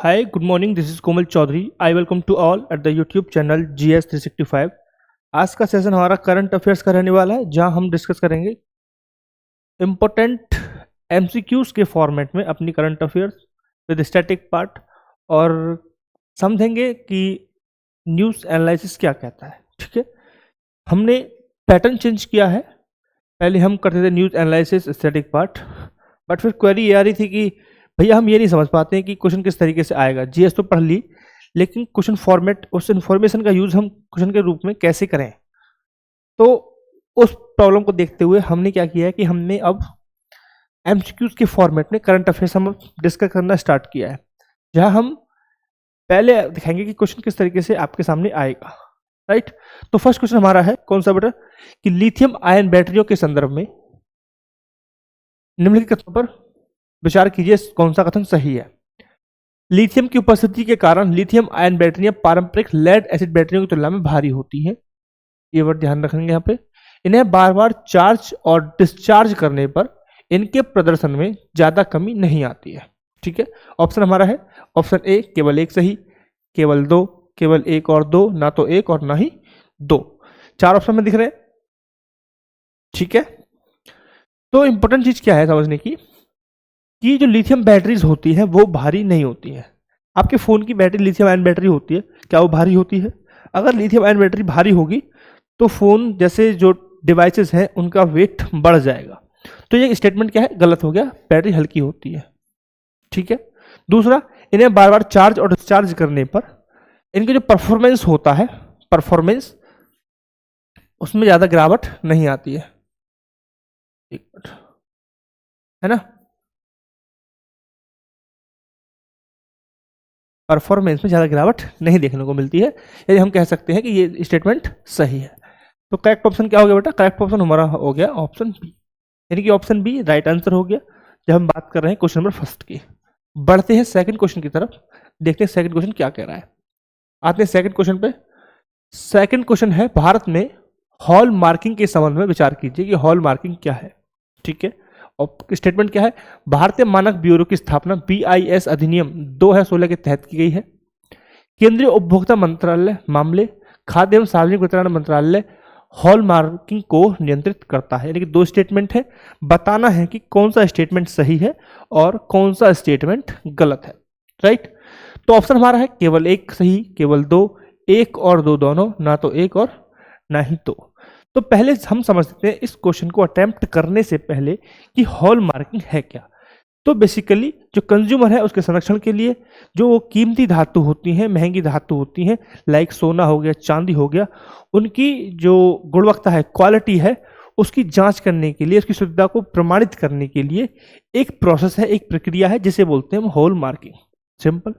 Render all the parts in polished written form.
Hi, good morning. This is Komal Chaudhary. I welcome to all at the YouTube channel GS 365. आज का session हमारा current affairs का रहने वाला है, जहां हम डिस्कस करेंगे इम्पोर्टेंट MCQs के फॉर्मेट में अपनी current affairs with static part, और समझेंगे कि न्यूज़ एनालिसिस क्या कहता है। ठीक है, हमने पैटर्न चेंज किया है। पहले हम करते थे news analysis static part, but फिर क्वेरी ये आ रही थी कि भैया हम ये नहीं समझ पाते हैं कि क्वेश्चन किस तरीके से आएगा। जीएस तो पढ़ ली, लेकिन क्वेश्चन फॉर्मेट, उस इन्फॉर्मेशन का यूज हम क्वेश्चन के रूप में कैसे करें। तो उस प्रॉब्लम को देखते हुए हमने क्या किया है कि हमने अब एमसीक्यूज के फॉर्मेट में करंट अफेयर्स हम डिस्कस करना स्टार्ट किया है, जहां हम पहले दिखाएंगे कि क्वेश्चन किस तरीके से आपके सामने आएगा। राइट, तो फर्स्ट क्वेश्चन हमारा है कौन सा बेटा, कि लिथियम आयन बैटरियों के संदर्भ में निम्नलिखित कथनों पर विचार कीजिए, कौन सा कथन सही है। लिथियम की उपस्थिति के कारण लिथियम आयन बैटरियां पारंपरिक लेड एसिड बैटरियों की तुलना में भारी होती हैं। ये वर्ड ध्यान रखेंगे यहाँ पे। इन्हें बार बार चार्ज और डिस्चार्ज करने पर इनके प्रदर्शन में ज्यादा कमी नहीं आती है। ठीक है, ऑप्शन हमारा है ऑप्शन ए केवल एक सही, केवल दो, केवल एक और दो, ना तो एक और ना ही दो। चार ऑप्शन में दिख रहे हैं। ठीक है, तो इंपॉर्टेंट चीज क्या है समझने की, कि जो लिथियम बैटरीज होती हैं वो भारी नहीं होती हैं। आपके फ़ोन की बैटरी लिथियम आयन बैटरी होती है, क्या वो भारी होती है? अगर लिथियम आयन बैटरी भारी होगी तो फ़ोन जैसे जो डिवाइसेस हैं उनका वेट बढ़ जाएगा। तो ये स्टेटमेंट क्या है, गलत हो गया, बैटरी हल्की होती है। ठीक है, दूसरा, इन्हें बार बार चार्ज और डिस्चार्ज करने पर इनके जो परफॉर्मेंस होता है, परफॉर्मेंस उसमें ज़्यादा गिरावट नहीं आती है। एक मिनट, है ना, परफॉर्मेंस में ज़्यादा गिरावट नहीं देखने को मिलती है, यानी हम कह सकते हैं कि ये स्टेटमेंट सही है। तो करेक्ट ऑप्शन क्या हो गया बेटा, करेक्ट ऑप्शन हमारा हो गया ऑप्शन बी, यानी कि ऑप्शन बी राइट आंसर हो गया। जब हम बात कर रहे हैं क्वेश्चन नंबर फर्स्ट की, बढ़ते हैं सेकंड क्वेश्चन की तरफ, देखते हैं सेकंड क्वेश्चन क्या कह रहा है। आते हैं सेकंड क्वेश्चन पे। सेकंड क्वेश्चन है, भारत में हॉल मार्किंग के संबंध में विचार कीजिए कि हॉल मार्किंग क्या है। ठीक है, और स्टेटमेंट क्या है, भारतीय मानक ब्यूरो की स्थापना BIS अधिनियम 2016 के तहत की गई है। केंद्रीय उपभोक्ता मंत्रालय मामले, खाद्य एवं सार्वजनिक वितरण मंत्रालय हॉल मार्किंग को नियंत्रित करता है। यानी कि दो स्टेटमेंट है, बताना है कि कौन सा स्टेटमेंट सही है और कौन सा स्टेटमेंट गलत है। राइट, तो ऑप्शन हमारा है केवल एक सही, केवल दो, एक और दो दोनों, ना तो एक और ना ही दो। तो पहले हम समझते हैं इस क्वेश्चन को अटेम्प्ट करने से पहले कि हॉल मार्किंग है क्या। तो बेसिकली जो कंज्यूमर है उसके संरक्षण के लिए जो कीमती धातु होती हैं, महंगी धातु होती हैं, लाइक सोना हो गया, चांदी हो गया, उनकी जो गुणवत्ता है, क्वालिटी है, उसकी जांच करने के लिए, उसकी शुद्धता को प्रमाणित करने के लिए एक प्रोसेस है, एक प्रक्रिया है, जिसे बोलते हैं हम hall marking. Simple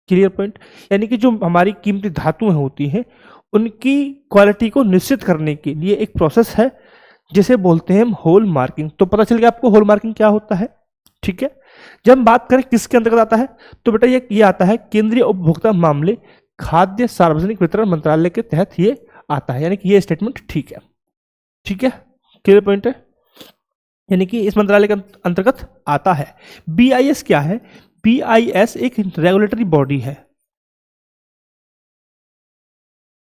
clear point, यानी कि जो हमारी कीमती धातुएं होती हैं उनकी क्वालिटी को निश्चित करने के लिए एक प्रोसेस है जिसे बोलते हैं हम हॉल मार्किंग। तो पता चल गया आपको हॉल मार्किंग क्या होता है। ठीक है, जब हम बात करें किसके अंतर्गत आता है, तो बेटा ये आता है केंद्रीय उपभोक्ता मामले खाद्य सार्वजनिक वितरण मंत्रालय के तहत ये आता है, यानी कि ये स्टेटमेंट ठीक है। ठीक है, क्लियर पॉइंट है, यानी कि इस मंत्रालय के अंतर्गत आता है। BIS क्या है, BIS एक रेगुलेटरी बॉडी है,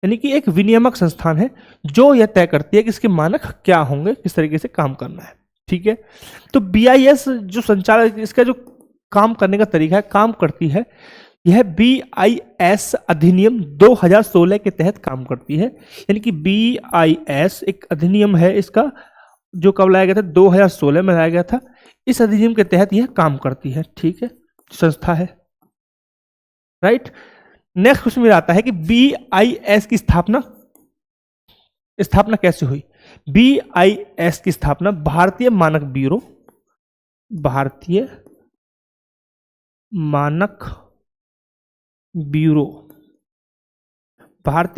यानी कि एक विनियामक संस्थान है जो यह तय करती है कि इसके मानक क्या होंगे, किस तरीके से काम करना है। ठीक है, तो BIS जो संचालक, इसका जो काम करने का तरीका है, काम करती है, यह BIS अधिनियम 2016 के तहत काम करती है। यानी कि BIS एक अधिनियम है, इसका जो कब लाया गया था, 2016 में लाया गया था। इस अधिनियम के तहत यह काम करती है। ठीक है, संस्था है। राइट, नेक्स्ट क्वेश्चन मेरा आता है कि BIS की स्थापना कैसे हुई। BIS की स्थापना भारतीय मानक ब्यूरो, भारतीय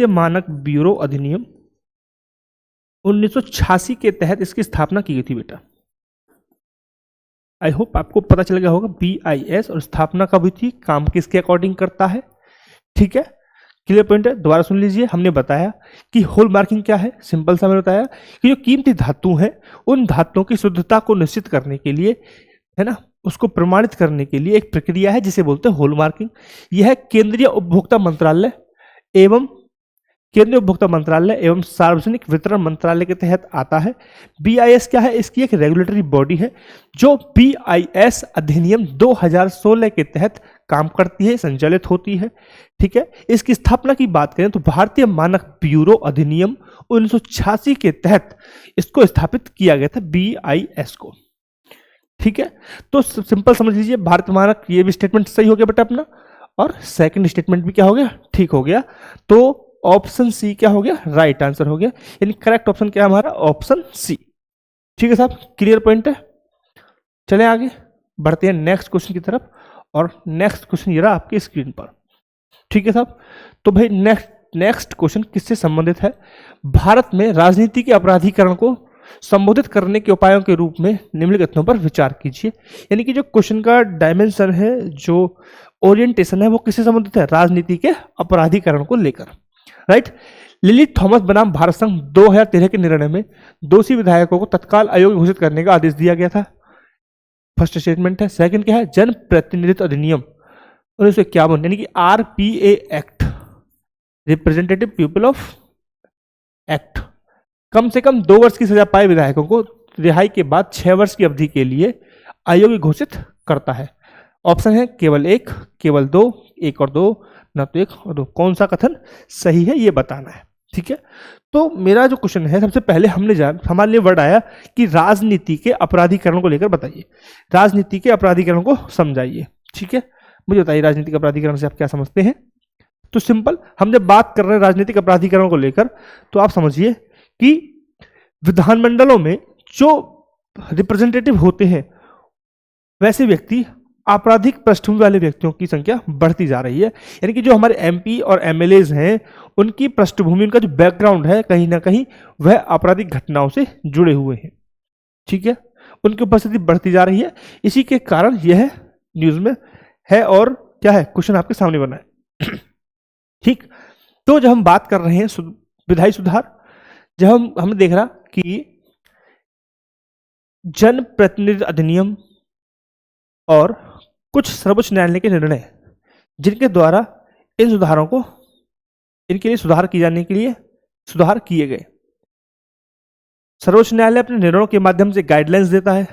मानक ब्यूरो अधिनियम 1986 के तहत इसकी स्थापना की गई थी बेटा। आई होप आपको पता चल गया होगा BIS और स्थापना कब हुई थी, काम किसके अकॉर्डिंग करता है। ठीक है, क्लियर पॉइंट है, दोबारा सुन लीजिए। हमने बताया कि हॉल मार्किंग क्या है, सिंपल सा मैंने बताया कि जो कीमती धातु हैं उन धातुओं की शुद्धता को निश्चित करने के लिए, है ना, उसको प्रमाणित करने के लिए एक प्रक्रिया है जिसे बोलते हैं हॉलमार्किंग। यह केंद्रीय उपभोक्ता मंत्रालय एवं सार्वजनिक वितरण मंत्रालय के तहत आता है। BIS क्या है? इसकी एक रेगुलेटरी बॉडी है जो BIS अधिनियम 2016 के तहत काम करती है, संचालित होती है। ठीक है, इसकी स्थापना की बात करें तो भारतीय मानक ब्यूरो अधिनियम 1986 के तहत इसको स्थापित किया गया था, BIS को। ठीक है, तो सिंपल समझ लीजिए, भारत मानक, ये भी स्टेटमेंट सही हो गया बेटा अपना, और सेकंड स्टेटमेंट भी क्या हो गया? ठीक हो गया। तो ऑप्शन सी क्या हो गया? राइट आंसर हो गया, यानी करेक्ट ऑप्शन क्या है हमारा? Option C. ठीक है साहब, क्लियर पॉइंट है। चले आगे बढ़ते हैं नेक्स्ट क्वेश्चन की तरफ, और नेक्स्ट क्वेश्चन ये रहा आपकी स्क्रीन पर। ठीक है साहब, तो भाई नेक्स्ट क्वेश्चन किससे संबंधित है? भारत में राजनीति के अपराधीकरण को संबोधित करने के उपायों के रूप में निम्नलिखितों पर विचार कीजिए। यानी कि जो क्वेश्चन का डायमेंशन है, जो ओरिएंटेशन है, वो किससे संबंधित है? राजनीति के अपराधीकरण को लेकर। राइट। लिली थॉमस बनाम भारत संघ 2013 के निर्णय में दोषी विधायकों को तत्काल अयोग्य घोषित करने का आदेश दिया गया था। फर्स्ट स्टेटमेंट है। सेकंड क्या है? जन प्रतिनिधित्व अधिनियम 1951 यानी कि RPA act, representative people of act, कम से कम 2 वर्ष की सजा पाए विधायकों को रिहाई के बाद 6 वर्ष की अवधि के लिए अयोग्य घोषित करता है। ऑप्शन है केवल 1, केवल 2, 1 और 2, ना तो 1 और 2। कौन सा कथन सही है ये बताना है। ठीक है, तो मेरा जो क्वेश्चन है, सबसे पहले हमारे लिए वर्ड आया कि राजनीति के अपराधीकरण को लेकर बताइए, राजनीति के अपराधीकरण को समझाइए। ठीक है, मुझे बताइए राजनीतिक अपराधीकरण से आप क्या समझते हैं। तो सिंपल, हम जब बात कर रहे हैं राजनीतिक अपराधीकरण को लेकर, तो आप समझिए कि विधानमंडलों में जो रिप्रेजेंटेटिव होते हैं, वैसे व्यक्ति, आपराधिक पृष्ठभूमि वाले व्यक्तियों की संख्या बढ़ती जा रही है। यानी कि जो हमारे MP और MLAs हैं, उनकी पृष्ठभूमि, उनका जो बैकग्राउंड है, कहीं ना कहीं वह आपराधिक घटनाओं से जुड़े हुए हैं। ठीक है, उनकी उपस्थिति बढ़ती जा रही है। इसी के कारण यह न्यूज में है, और क्या है, क्वेश्चन आपके सामने बना है। ठीक, तो जब हम बात कर रहे हैं विधायी सुधार, जब हम देख रहा कि जन प्रतिनिधित्व अधिनियम और कुछ सर्वोच्च न्यायालय के निर्णय, जिनके द्वारा इन सुधारों को, इनके लिए सुधार किए जाने के लिए सुधार किए गए। सर्वोच्च न्यायालय अपने निर्णयों के माध्यम से गाइडलाइंस देता है।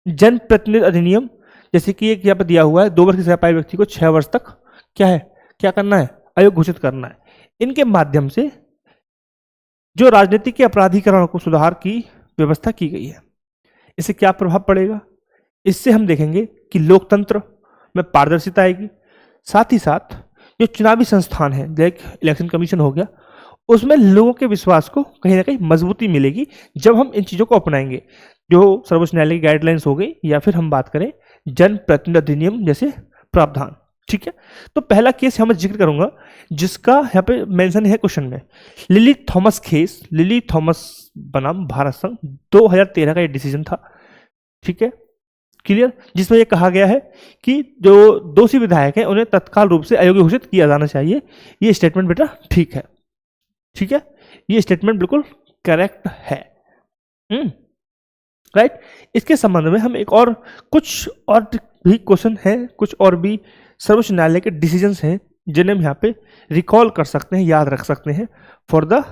जन प्रतिनिधित्व अधिनियम, जैसे कि एक यहाँ पर दिया हुआ है, 2 वर्ष की सजा पाए व्यक्ति को 6 वर्ष तक क्या है, क्या करना है, अयोग्य घोषित करना है। इनके माध्यम से जो राजनीतिक के अपराधीकरण को सुधार की व्यवस्था की गई है। इससे क्या प्रभाव पड़ेगा? इससे हम देखेंगे कि लोकतंत्र में पारदर्शिता आएगी। साथ ही साथ जो चुनावी संस्थान है, जैसे इलेक्शन कमीशन हो गया, उसमें लोगों के विश्वास को कहीं ना कहीं मजबूती मिलेगी जब हम इन चीज़ों को अपनाएंगे, जो सर्वोच्च न्यायालय की गाइडलाइंस हो गई, या फिर हम बात करें जन प्रतिनिधित्व अधिनियम जैसे प्रावधान। ठीक है, तो पहला केस यहाँ मैं जिक्र करूंगा, जिसका यहाँ पे मेंशन है क्वेश्चन में, lily Thomas case, lily Thomas बनाम भारत संघ 2013 का ये डिसीजन था। ठीक है, क्लियर, जिसमें ये कहा गया है कि जो दोषी विधायक हैं उन्हें तत्काल रूप से अयोग्य घोषित किया जाना चाहिए। ये स्टेटमेंट बेटा ठीक है। ठीक है, ये स्टेटमेंट बिल्कुल करेक्ट है। राइट। इसके संबंध में हम एक और कुछ और भी क्वेश्चन है, कुछ और भी सर्वोच्च न्यायालय के डिसीजंस हैं, जिन्हें हम यहाँ पे रिकॉल कर सकते हैं, याद रख सकते हैं for the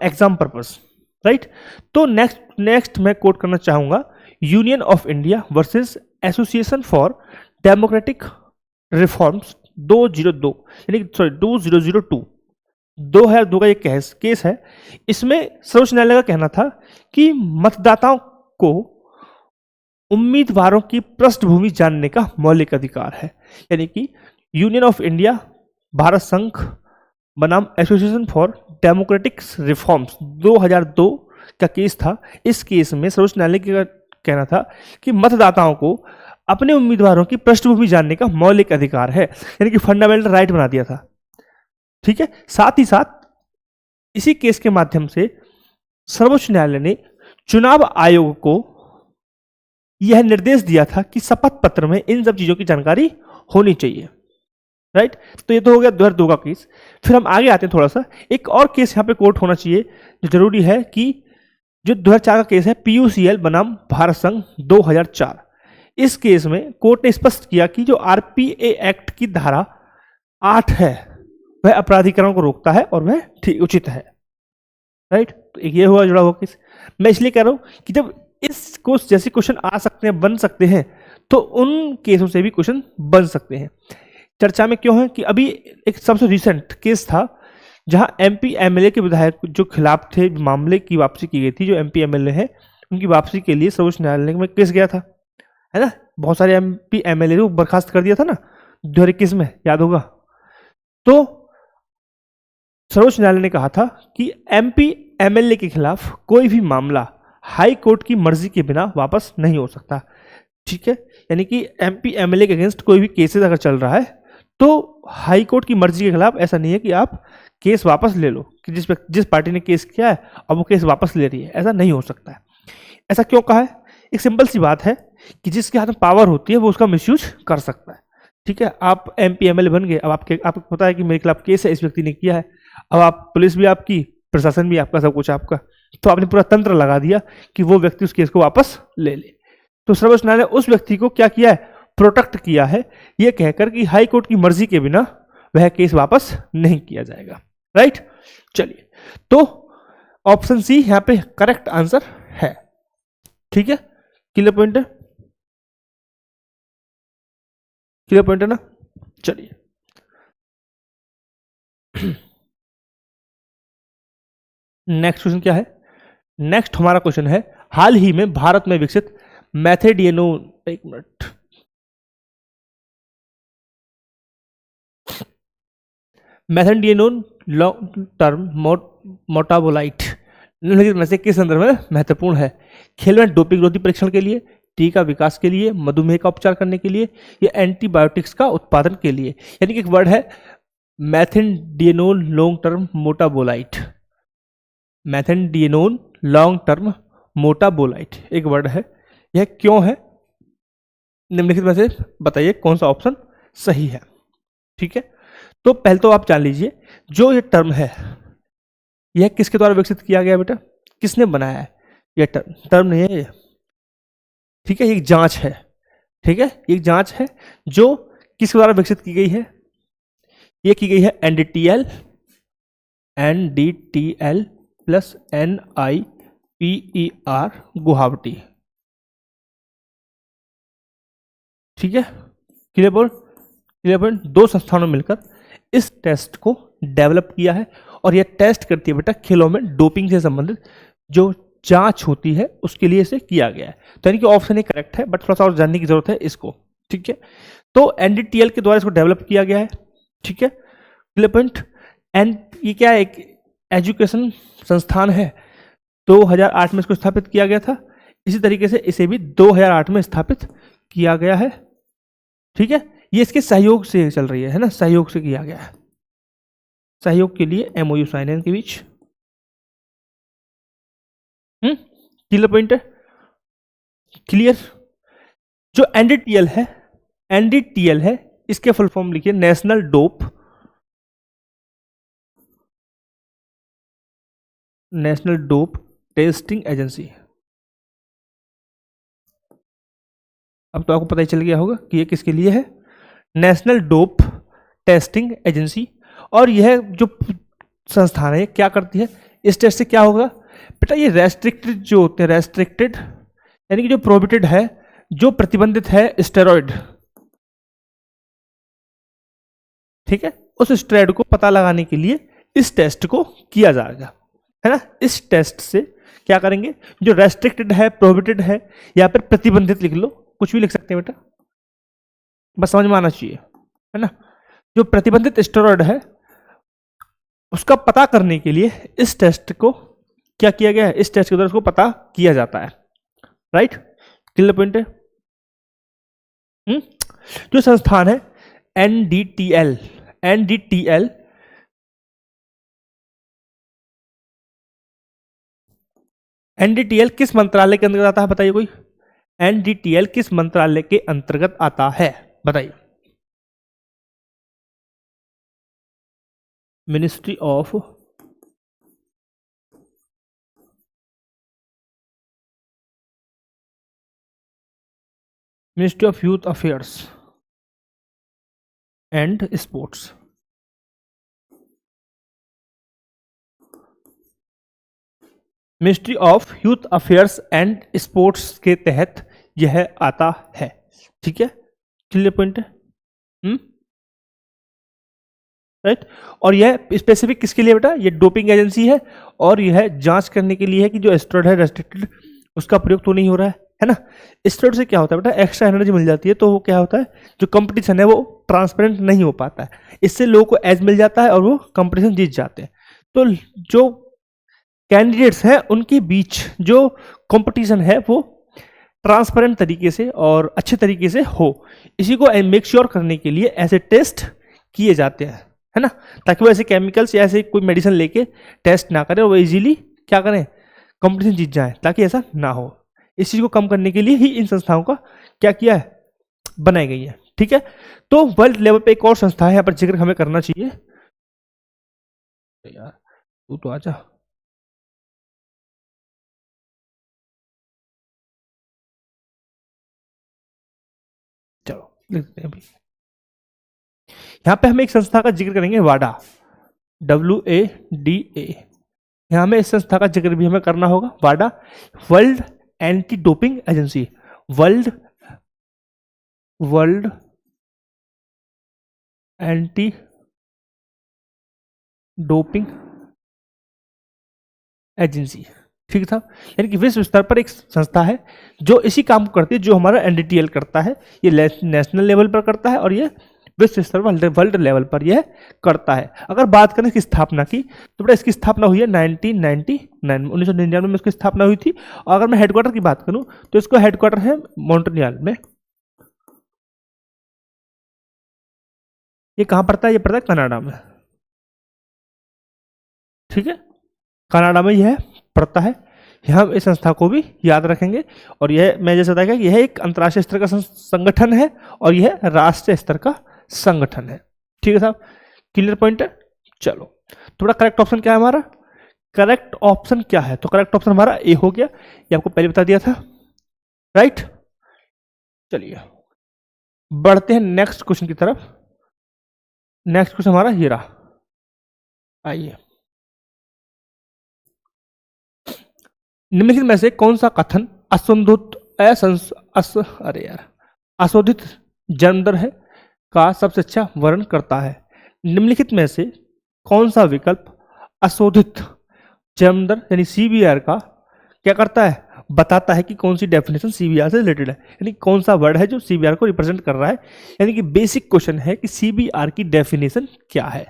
exam purpose. Right. तो नेक्स्ट मैं कोट करना चाहूंगा, union of India versus association for democratic reforms 2002 यानी 2002 का ये केस है। इसमें सर्वोच्च न्यायालय का कहना था कि मतदाताओं को उम्मीदवारों की पृष्ठभूमि जानने का मौलिक अधिकार है। यानी कि यूनियन ऑफ इंडिया भारत संघ बनाम एसोसिएशन फॉर डेमोक्रेटिक रिफॉर्म्स 2002 का केस था। इस केस में सर्वोच्च न्यायालय का कहना था कि मतदाताओं को अपने उम्मीदवारों की पृष्ठभूमि जानने का मौलिक अधिकार है, यानी कि फंडामेंटल राइट बना दिया था। ठीक है, साथ ही साथ इसी केस के माध्यम से सर्वोच्च न्यायालय ने चुनाव आयोग को यह निर्देश दिया था कि शपथ पत्र में इन सब चीजों की जानकारी होनी चाहिए। राइट। तो ये तो हो गया 2002 का केस। फिर हम आगे आते हैं, थोड़ा सा एक और केस यहाँ पे कोर्ट होना चाहिए जो जरूरी है, कि जो 2004 का केस है PUCL बनाम भारत संघ 2004। इस केस में कोर्ट ने स्पष्ट किया कि जो आरपीए एक्ट की धारा 8 है वह अपराधीकरण को रोकता है और वह ठीक उचित है, राइट। तो ये हुआ जुड़ा हुआ केस। मैं इसलिए कह रहा हूं कि जब इसको जैसे क्वेश्चन आ सकते हैं, बन सकते हैं, तो उन केसों से भी क्वेश्चन बन सकते हैं। चर्चा में क्यों है कि अभी एक सबसे रिसेंट केस था जहां एमपी एमएलए के विधायक जो खिलाफ थे, मामले की वापसी की गई थी, जो एमपी एमएलए है उनकी वापसी के लिए सर्वोच्च न्यायालय में केस गया था, है ना। बहुत सारे एमपी एमएलए को बर्खास्त कर दिया था ना 2021 में, याद होगा। तो सर्वोच्च न्यायालय ने कहा था कि एमपी एमएलए के खिलाफ कोई भी मामला हाई कोर्ट की मर्जी के बिना वापस नहीं हो सकता, ठीक है। यानी कि एमपी एमएलए के अगेंस्ट कोई भी केसेस अगर चल रहा है तो हाई कोर्ट की मर्जी के खिलाफ ऐसा नहीं है कि आप केस वापस ले लो, कि जिस पार्टी ने केस किया है अब वो केस वापस ले रही है, ऐसा नहीं हो सकता है। ऐसा क्यों कहा है? एक सिंपल सी बात है कि जिसके हाथ में पावर होती है वो उसका मिसयूज कर सकता है, ठीक है। आप एमपी एमएलए बन गए, अब आपको पता है कि मेरे खिलाफ केस है, इस व्यक्ति ने किया है, अब आप पुलिस भी आपकी, प्रशासन भी आपका, सब कुछ आपका, तो आपने पूरा तंत्र लगा दिया कि वो व्यक्ति उस केस को वापस ले ले। तो सर्वोच्च न्यायालय ने उस व्यक्ति को क्या किया है? प्रोटेक्ट किया है, ये कहकर कि हाई कोर्ट की मर्जी के बिना वह केस वापस नहीं किया जाएगा, राइट। चलिए, तो ऑप्शन सी यहां पे करेक्ट आंसर है, ठीक है। क्लियर पॉइंट है? क्लियर पॉइंट है ना? चलिए नेक्स्ट क्वेश्चन क्या है? नेक्स्ट हमारा क्वेश्चन है, हाल ही में भारत में विकसित मैथेडियनोन, एक मिनट, मैथेडियनोन लॉन्ग टर्म मोटाबोलाइट निम्नलिखित में से किस संदर्भ में महत्वपूर्ण है? खेल में डोपिंग रोधी परीक्षण के लिए, टीका विकास के लिए, मधुमेह का उपचार करने के लिए, या एंटीबायोटिक्स का उत्पादन के लिए। यानी कि एक वर्ड है मैथेडियनोन लॉन्ग टर्म मोटाबोलाइट, मैथेडियनोन लॉन्ग टर्म मोटाबोलाइट एक वर्ड है, यह क्यों है? निम्नलिखित में से बताइए कौन सा ऑप्शन सही है, ठीक है। तो पहले तो आप जान लीजिए जो ये टर्म है यह किसके द्वारा विकसित किया गया बेटा, किसने बनाया है? यह टर्म नहीं है, ठीक है, एक जांच है, ठीक है, एक जांच है जो किसके द्वारा विकसित की गई है? ये की गई है एनडीटीएल प्लस NIPER गुवाहाटी, ठीक है। क्लियर पॉइंट, दो संस्थानों मिलकर इस टेस्ट को डेवलप किया है और यह टेस्ट करती है बेटा खेलों में डोपिंग से संबंधित जो जांच होती है उसके लिए इसे किया गया है। तो यानी कि ऑप्शन ए करेक्ट है, बट थोड़ा सा और जानने की जरूरत है इसको, ठीक है। तो एनडीटीएल के द्वारा इसको डेवलप किया गया है, ठीक है। Clear point. एंड ये क्या है? एक एजुकेशन संस्थान है, 2008 में इसको स्थापित किया गया था, इसी तरीके से इसे भी 2008 में स्थापित किया गया है, ठीक है। ये इसके सहयोग से चल रही है ना, सहयोग से किया गया है, सहयोग के लिए MOU साइन है इनके बीच। क्लियर पॉइंट है? क्लियर। जो एनडीटीएल है इसके फुल फॉर्म लिखिए नेशनल डोप टेस्टिंग एजेंसी। अब तो आपको पता ही चल गया होगा कि ये किसके लिए है, नेशनल डोप टेस्टिंग एजेंसी। और यह जो संस्थान है क्या करती है? इस टेस्ट से क्या होगा बेटा? ये रेस्ट्रिक्टेड जो होते हैं, रेस्ट्रिक्टेड यानी कि जो प्रोहिबिटेड है, जो प्रतिबंधित है स्टेरॉइड, ठीक है, उस स्टेरॉइड को पता लगाने के लिए इस टेस्ट को किया जाएगा, है ना। इस टेस्ट से क्या करेंगे? जो रेस्ट्रिक्टेड है, प्रोहिबिटेड है, या फिर प्रतिबंधित लिख लो, कुछ भी लिख सकते हैं बेटा, बस समझ में आना चाहिए, है ना। जो प्रतिबंधित स्टेरॉइड है उसका पता करने के लिए इस टेस्ट को क्या किया गया है? इस टेस्ट के द्वारा उसको पता किया जाता है, राइट। क्लियर पॉइंट है? जो संस्थान है एनडीटीएल किस मंत्रालय के अंतर्गत आता है बताइए कोई? एनडीटीएल किस मंत्रालय के अंतर्गत आता है बताइए? Ministry of ministry of youth affairs and sports. Ministry of youth affairs and sports के तहत यह आता है। ठीक है, क्लियर पॉइंट है। राइट, और यह स्पेसिफिक किसके लिए बेटा? ये डोपिंग एजेंसी है और यह जांच करने के लिए है कि जो एस्टेरॉयड है रेस्ट्रिक्टेड, उसका प्रयोग तो नहीं हो रहा है ना। एस्टेरॉयड से क्या होता है बेटा? एक्स्ट्रा एनर्जी मिल जाती है, तो वो क्या होता है, जो कंपटीशन है वो ट्रांसपेरेंट नहीं हो पाता है, इससे लोगों को एज मिल जाता है और वो कंपटीशन जीत जाते हैं। तो जो कैंडिडेट्स हैं उनके बीच जो कंपटीशन है वो ट्रांसपेरेंट तरीके से और अच्छे तरीके से हो, इसी को मेक श्योर करने के लिए ऐसे टेस्ट किए जाते हैं, है ना, ताकि वो ऐसे केमिकल्स या ऐसे कोई मेडिसिन लेके टेस्ट ना करें और वो इजीली क्या करें, कंपटीशन जीत जाए, ताकि ऐसा ना हो। इस चीज को कम करने के लिए ही इन संस्थाओं का क्या किया है, बनाई गई है। ठीक है, तो वर्ल्ड लेवल पे एक और संस्था है, यहाँ पर जिक्र हमें करना चाहिए। यार तू तो आजा। चलो लिखते हैं अभी। यहाँ पे हम एक संस्था का जिक्र करेंगे, वाडा, WADA। यहाँ हमें इस संस्था का जिक्र भी हमें करना होगा, वाडा, world anti doping agency, world anti doping agency. ठीक था, यानी कि विश्व स्तर पर एक संस्था है जो इसी काम को करती है जो हमारा NDTL करता है। ये नेशनल लेवल पर करता है और ये विश्व स्तर पर, वर्ल्ड लेवल पर यह करता है। अगर बात करें इसकी स्थापना की, तो बेटा इसकी स्थापना हुई है 1999 में इसकी स्थापना हुई थी। और अगर मैं हेडक्वार्टर की बात करूं तो इसको हेडक्वार्टर है मॉन्ट्रियल में। ये कहां पड़ता है? ये पड़ता है कनाडा में। ठीक है, कनाडा में यह पड़ता है। हम इस संस्था को भी याद रखेंगे। और यह मैं जैसे बताया कि यह एक अंतर्राष्ट्रीय स्तर का संगठन है और यह राष्ट्रीय स्तर का संगठन है। ठीक है साहब, क्लियर पॉइंट है। चलो, थोड़ा करेक्ट ऑप्शन क्या है हमारा? करेक्ट ऑप्शन क्या है? तो करेक्ट ऑप्शन हमारा ए हो गया, ये आपको पहले बता दिया था। राइट, चलिए बढ़ते हैं नेक्स्ट क्वेश्चन की तरफ। नेक्स्ट क्वेश्चन हमारा ये रहा, आइए। निम्नलिखित में से कौन सा कथन अशोधित जन्म दर है का सबसे अच्छा वर्णन करता है? निम्नलिखित में से कौन सा विकल्प अशोधित जन्म दर यानी CBR का क्या करता है, बताता है कि कौन सी डेफिनेशन CBR से रिलेटेड है, यानी कौन सा वर्ड है जो CBR को रिप्रेजेंट कर रहा है। यानी कि बेसिक क्वेश्चन है कि CBR की डेफिनेशन क्या है।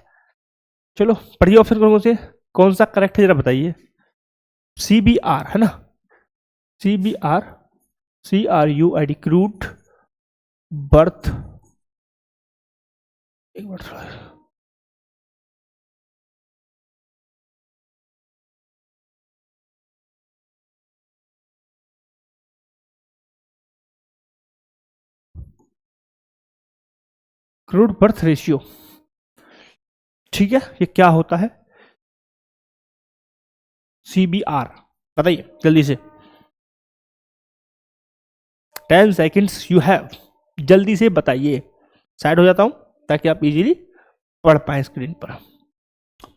चलो पढ़िए ऑप्शन कौन सा करेक्ट है जरा बताइए। CBR है ना, CBR, CRUID, क्रूड बर्थ, एक मिनट, क्रूड बर्थ रेशियो। ठीक है, ये क्या होता है CBR? बताइए जल्दी से, 10 सेकेंड्स यू हैव, जल्दी से बताइए। साइड हो जाता हूं ताकि आप इजीली पढ़ पाए स्क्रीन पर,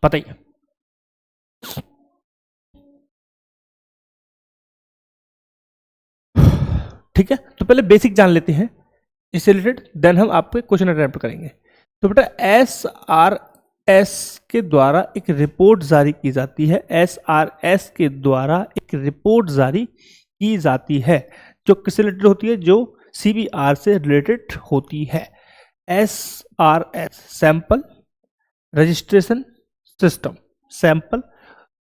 बताइए। ठीक है, तो पहले बेसिक जान लेते हैं इससे रिलेटेड, देन हम आपको क्वेश्चन अटेम्प्ट करेंगे। तो बेटा SRS के द्वारा एक रिपोर्ट जारी की जाती है, SRS के द्वारा एक रिपोर्ट जारी की जाती है जो किससे रिलेटेड होती है, जो CBR से रिलेटेड होती है। SRS, sample registration system, sample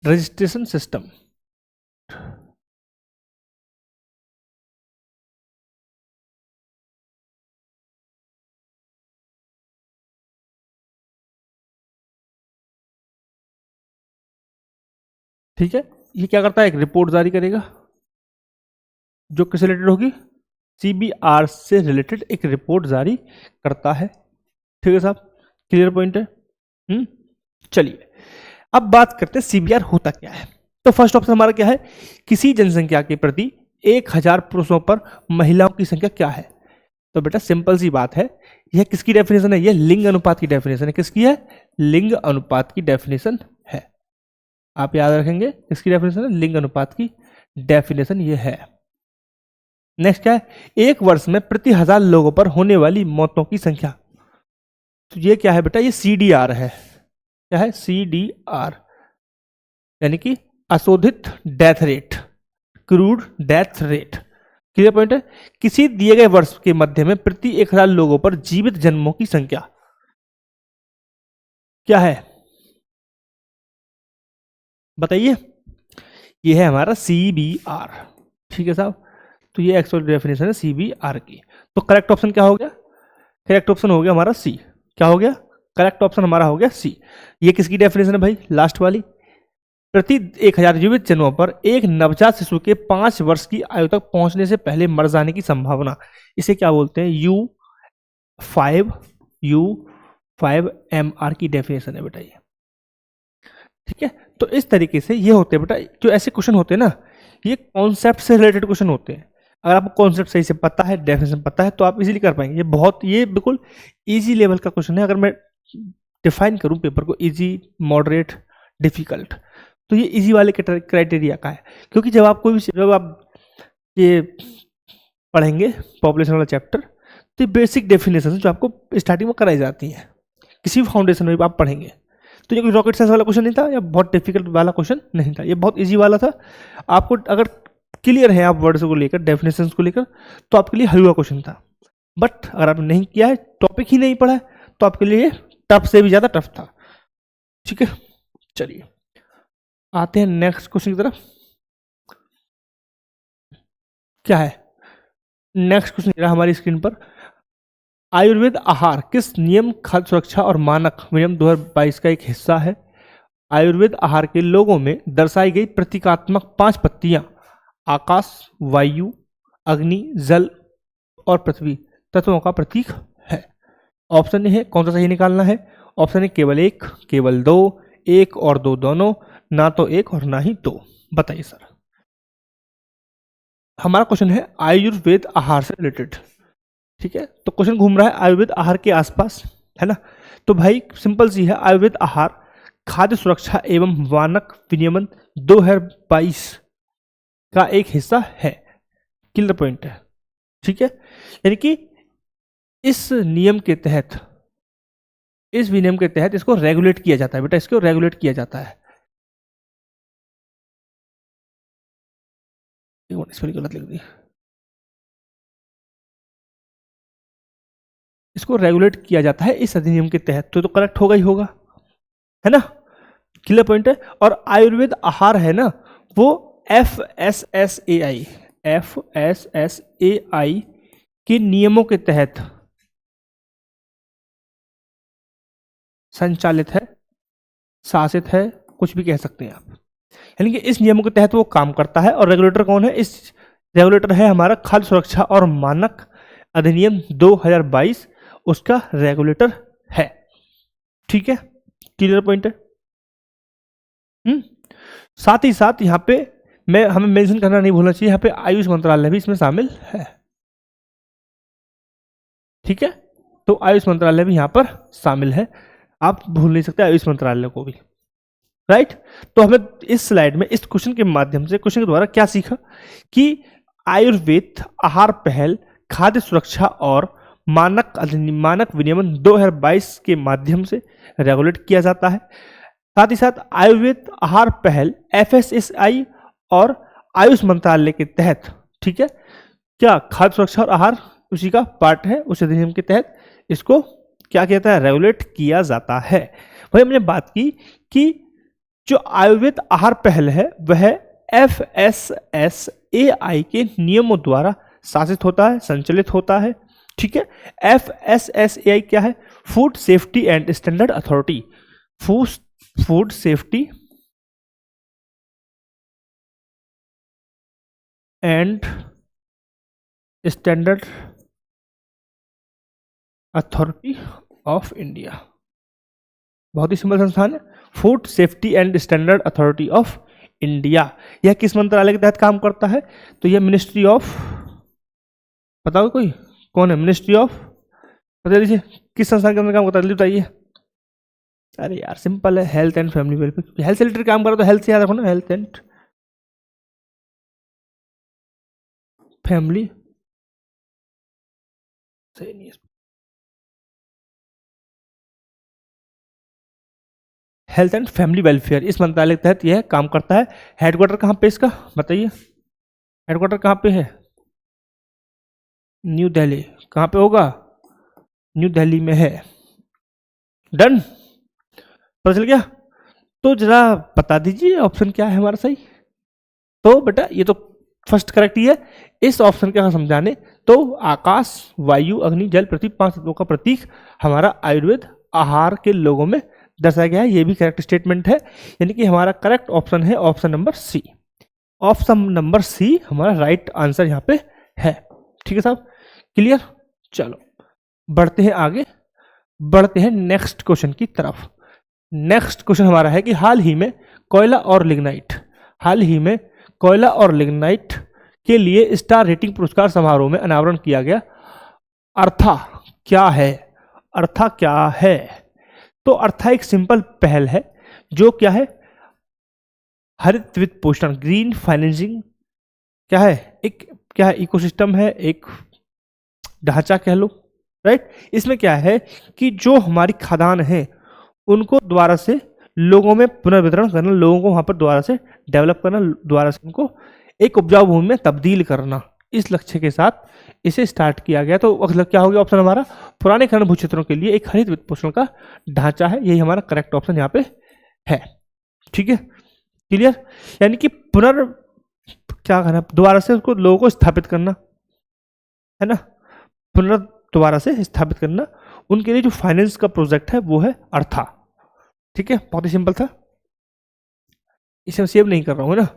registration system. ठीक है, ये क्या करता है, एक रिपोर्ट जारी करेगा जो किससे रिलेटेड होगी, CBR से रिलेटेड एक रिपोर्ट जारी करता है। ठीक है साहब, क्लियर पॉइंट है। चलिए अब बात करते हैं CBR होता क्या है। तो फर्स्ट ऑप्शन हमारा क्या है, किसी जनसंख्या के प्रति 1000 पुरुषों पर महिलाओं की संख्या क्या है, तो बेटा सिंपल सी बात है, यह किसकी डेफिनेशन है? यह लिंग अनुपात की डेफिनेशन है। किसकी है? लिंग अनुपात की डेफिनेशन है। आप याद रखेंगे किसकी डेफिनेशन है? लिंग अनुपात की डेफिनेशन ये है। नेक्स्ट क्या है? एक वर्ष में प्रति 1000 लोगों पर होने वाली मौतों की संख्या। तो ये क्या है बेटा? ये CDR है। क्या है? CDR यानी कि अशोधित death rate, crude death rate. Clear point है? किसी दिए गए वर्ष के मध्य में प्रति 1000 लोगों पर जीवित जन्मों की संख्या क्या है? बताइए। ये है हमारा CBR। ठीक है साहब, तो ये एक्चुअल डेफिनेशन है CBR की। तो करेक्ट ऑप्शन क्या हो गया? करेक्ट ऑप्शन हो गया हमारा C। क्या हो गया? करेक्ट ऑप्शन हमारा हो गया C। ये किसकी डेफिनेशन है भाई? लास्ट वाली। प्रति 1000 जीवित जन्मों पर एक नवजात शिशु के 5 वर्ष की आयु तक पहुंचने से पहले मर जाने की संभावना, इसे क्या बोलते हैं? U5MR की डेफिनेशन है बेटा ये। ठीक है, तो इस तरीके से ये होते हैं बेटा, जो ऐसे क्वेश्चन होते हैं ना, ये कॉन्सेप्ट से रिलेटेड क्वेश्चन होते हैं। अगर आपको कॉन्सेप्ट सही से पता है, डेफिनेशन पता है, तो आप इजीली कर पाएंगे। ये बिल्कुल इजी लेवल का क्वेश्चन है। अगर मैं डिफाइन करूं पेपर को, इजी, मॉडरेट, डिफिकल्ट, तो ये इजी वाले क्राइटेरिया का है। क्योंकि जब आप ये पढ़ेंगे पॉपुलेशन वाला चैप्टर, तो ये बेसिक डेफिनेशन जो आपको स्टार्टिंग में कराई जाती हैं, किसी भी फाउंडेशन में आप पढ़ेंगे। तो ये कोई रॉकेट साइंस वाला क्वेश्चन नहीं था, या बहुत डिफिकल्ट वाला क्वेश्चन नहीं था, ये बहुत इजी वाला था। आपको अगर क्लियर है आप वर्ड्स को लेकर, डेफिनेशंस को लेकर, तो आपके लिए हलवा क्वेश्चन था। बट अगर आपने नहीं किया है, टॉपिक ही नहीं पढ़ा है, तो आपके लिए टफ से भी ज्यादा टफ था। ठीक है, चलिए आते हैं नेक्स्ट क्वेश्चन की तरफ। क्या है नेक्स्ट क्वेश्चन हमारी स्क्रीन पर? आयुर्वेद आहार किस नियम, खाद्य सुरक्षा और मानक विनियम 2022 का एक हिस्सा है? आयुर्वेद आहार के लोगों में दर्शाई गई प्रतीकात्मक 5 पत्तियां आकाश, वायु, अग्नि, जल और पृथ्वी तत्वों का प्रतीक है। ऑप्शन ए है, कौन सा सही निकालना है? ऑप्शन ए केवल 1, केवल 2, 1 और 2 दोनों, ना तो 1 और ना ही 2। बताइए सर। हमारा क्वेश्चन है आयुर्वेद आहार से रिलेटेड। ठीक है, तो क्वेश्चन घूम रहा है आयुर्वेद आहार के आसपास, है ना? तो भाई सिंपल सी है, आयुर्वेद आहार खाद्य सुरक्षा एवं मानक विनियमन 2022 का एक हिस्सा है। क्लियर पॉइंट है। ठीक है, यानी कि इस विनियम के तहत इसको रेगुलेट किया जाता है बेटा, इसको रेगुलेट किया जाता है। इसमें गलत लिख दी, इसको रेगुलेट किया जाता है इस अधिनियम के तहत, तो करेक्ट होगा ही होगा, है ना? क्लियर पॉइंट है। और आयुर्वेद आहार है ना, वो FSSAI के नियमों के तहत संचालित है, शासित है, कुछ भी कह सकते हैं आप। यानी कि इस नियमों के तहत वो काम करता है। और रेगुलेटर कौन है? इस रेगुलेटर है हमारा खाद्य सुरक्षा और मानक अधिनियम 2022, उसका रेगुलेटर है। ठीक है, क्लियर पॉइंट है। साथ ही साथ यहाँ पे हमें मेंशन करना नहीं भूलना चाहिए, यहाँ पे आयुष मंत्रालय भी इसमें शामिल है। ठीक है, तो आयुष मंत्रालय भी यहाँ पर शामिल है, आप भूल नहीं सकते आयुष मंत्रालय को भी। राइट, तो हमें इस स्लाइड में इस क्वेश्चन के माध्यम से, क्वेश्चन के द्वारा क्या सीखा कि आयुर्वेद आहार पहल खाद्य सुरक्षा और मानक विनियमन 2022 के माध्यम से रेगुलेट किया जाता है। साथ ही साथ आयुर्वेद आहार पहल FSSAI और आयुष मंत्रालय के तहत, ठीक है, क्या खाद्य सुरक्षा और आहार उसी का पार्ट है, उस अधिनियम के तहत इसको क्या कहता है? रेगुलेट किया जाता है। वही हमने बात की कि जो आयुर्वेद आहार पहल है वह FSSAI के नियमों द्वारा शासित होता है, संचालित होता है। ठीक है, FSSAI क्या है? Food safety and standard authority. Food safety and standard authority of India, बहुत ही सिंपल संस्थान है, food safety and standard authority of India. यह किस मंत्रालय के तहत काम करता है? तो यह मिनिस्ट्री ऑफ, बताओ कोई कौन है? मिनिस्ट्री ऑफ, बता दीजिए किस संस्थान के अंदर काम करता है, जल्दी बताइए। अरे यार सिंपल है, health and family welfare, health से रिलेटेड काम करो तो हेल्थ से याद रखो ना, हेल्थ एंड फैमिली, सही नहीं है, हेल्थ एंड फैमिली वेलफेयर, इस मंत्रालय के तहत यह काम करता है। हेडक्वार्टर कहाँ पे इसका बताइए, हेडक्वार्टर कहाँ पे है? न्यू दिल्ली। कहाँ पे होगा? न्यू दिल्ली में है। डन, पता चल गया? तो जरा बता दीजिए ऑप्शन क्या है हमारा सही। तो बेटा ये तो फर्स्ट करेक्ट ही है। इस ऑप्शन के अगर समझाने तो आकाश, वायु, अग्नि, जल, पृथ्वी, 5 तत्वों का प्रतीक हमारा आयुर्वेद आहार के लोगों में दर्शाया गया है। ये भी करेक्ट स्टेटमेंट है, यानी कि हमारा करेक्ट ऑप्शन है option number C. Option number C हमारा राइट आंसर यहाँ पे है। ठीक है साहब, क्लियर? चलो बढ़ते हैं आगे, बढ़ते हैं नेक्स्ट क्वेश्चन की तरफ। नेक्स्ट क्वेश्चन हमारा है कि हाल ही में कोयला और लिग्नाइट, हाल ही में कोयला और लिग्नाइट के लिए स्टार रेटिंग पुरस्कार समारोह में अनावरण किया गया अर्था क्या है? अर्था क्या है? तो अर्था एक सिंपल पहल है जो क्या है, हरित वित्त पोषण, ग्रीन फाइनेंसिंग, क्या है, एक क्या है, इकोसिस्टम है, एक ढांचा कह लो, राइट। इसमें क्या है कि जो हमारी खदान है उनको दोबारा से लोगों में पुनर्वितरण करना, लोगों को वहां पर दोबारा से डेवलप करना, दोबारा से उनको एक उपजाऊ भूमि में तब्दील करना, इस लक्ष्य के साथ इसे स्टार्ट किया गया। तो अगला क्या हो गया ऑप्शन हमारा, पुराने खनन भू क्षेत्रों के लिए एक हरित वित्त पोषण का ढांचा है, यही हमारा करेक्ट ऑप्शन यहाँ पे है। ठीक है, क्लियर? यानी कि क्या करना, दोबारा से उसको लोगों को स्थापित करना है ना, दोबारा से स्थापित करना, उनके लिए जो फाइनेंस का प्रोजेक्ट है वो है अर्था। ठीक है, बहुत ही सिंपल था, इसे मैं सेव नहीं कर रहा हूँ ना,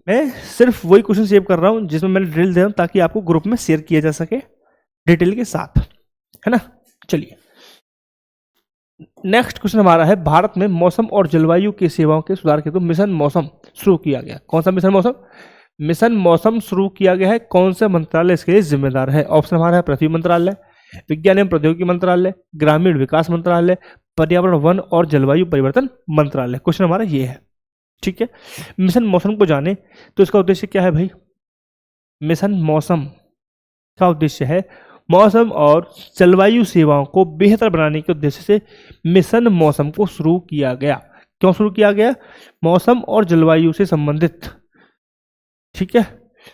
मैं सिर्फ वही क्वेश्चन सेव कर रहा हूँ जिसमें मैंने ड्रिल दे रहा हूँ ताकि आपको ग्रुप में शेयर किया जा सके डिटेल के साथ, है ना। चलिए नेक्स्ट क्वेश्चन हमारा है, भारत में मौसम और जलवायु की सेवाओं के सुधार के लिए मिशन मौसम शुरू किया गया। कौन सा मिशन मौसम? मिशन मौसम शुरू किया गया है, कौन सा मंत्रालय इसके लिए जिम्मेदार है? ऑप्शन हमारा है पृथ्वी मंत्रालय, विज्ञान एवं प्रौद्योगिकी मंत्रालय, ग्रामीण विकास मंत्रालय, पर्यावरण वन और जलवायु परिवर्तन मंत्रालय। क्वेश्चन हमारा ये है। ठीक है, मिशन मौसम को जाने तो इसका उद्देश्य क्या है भाई? मिशन मौसम का उद्देश्य है मौसम और जलवायु सेवाओं को बेहतर बनाने के उद्देश्य से मिशन मौसम को शुरू किया गया। क्यों शुरू किया गया? मौसम और जलवायु से संबंधित, ठीक है,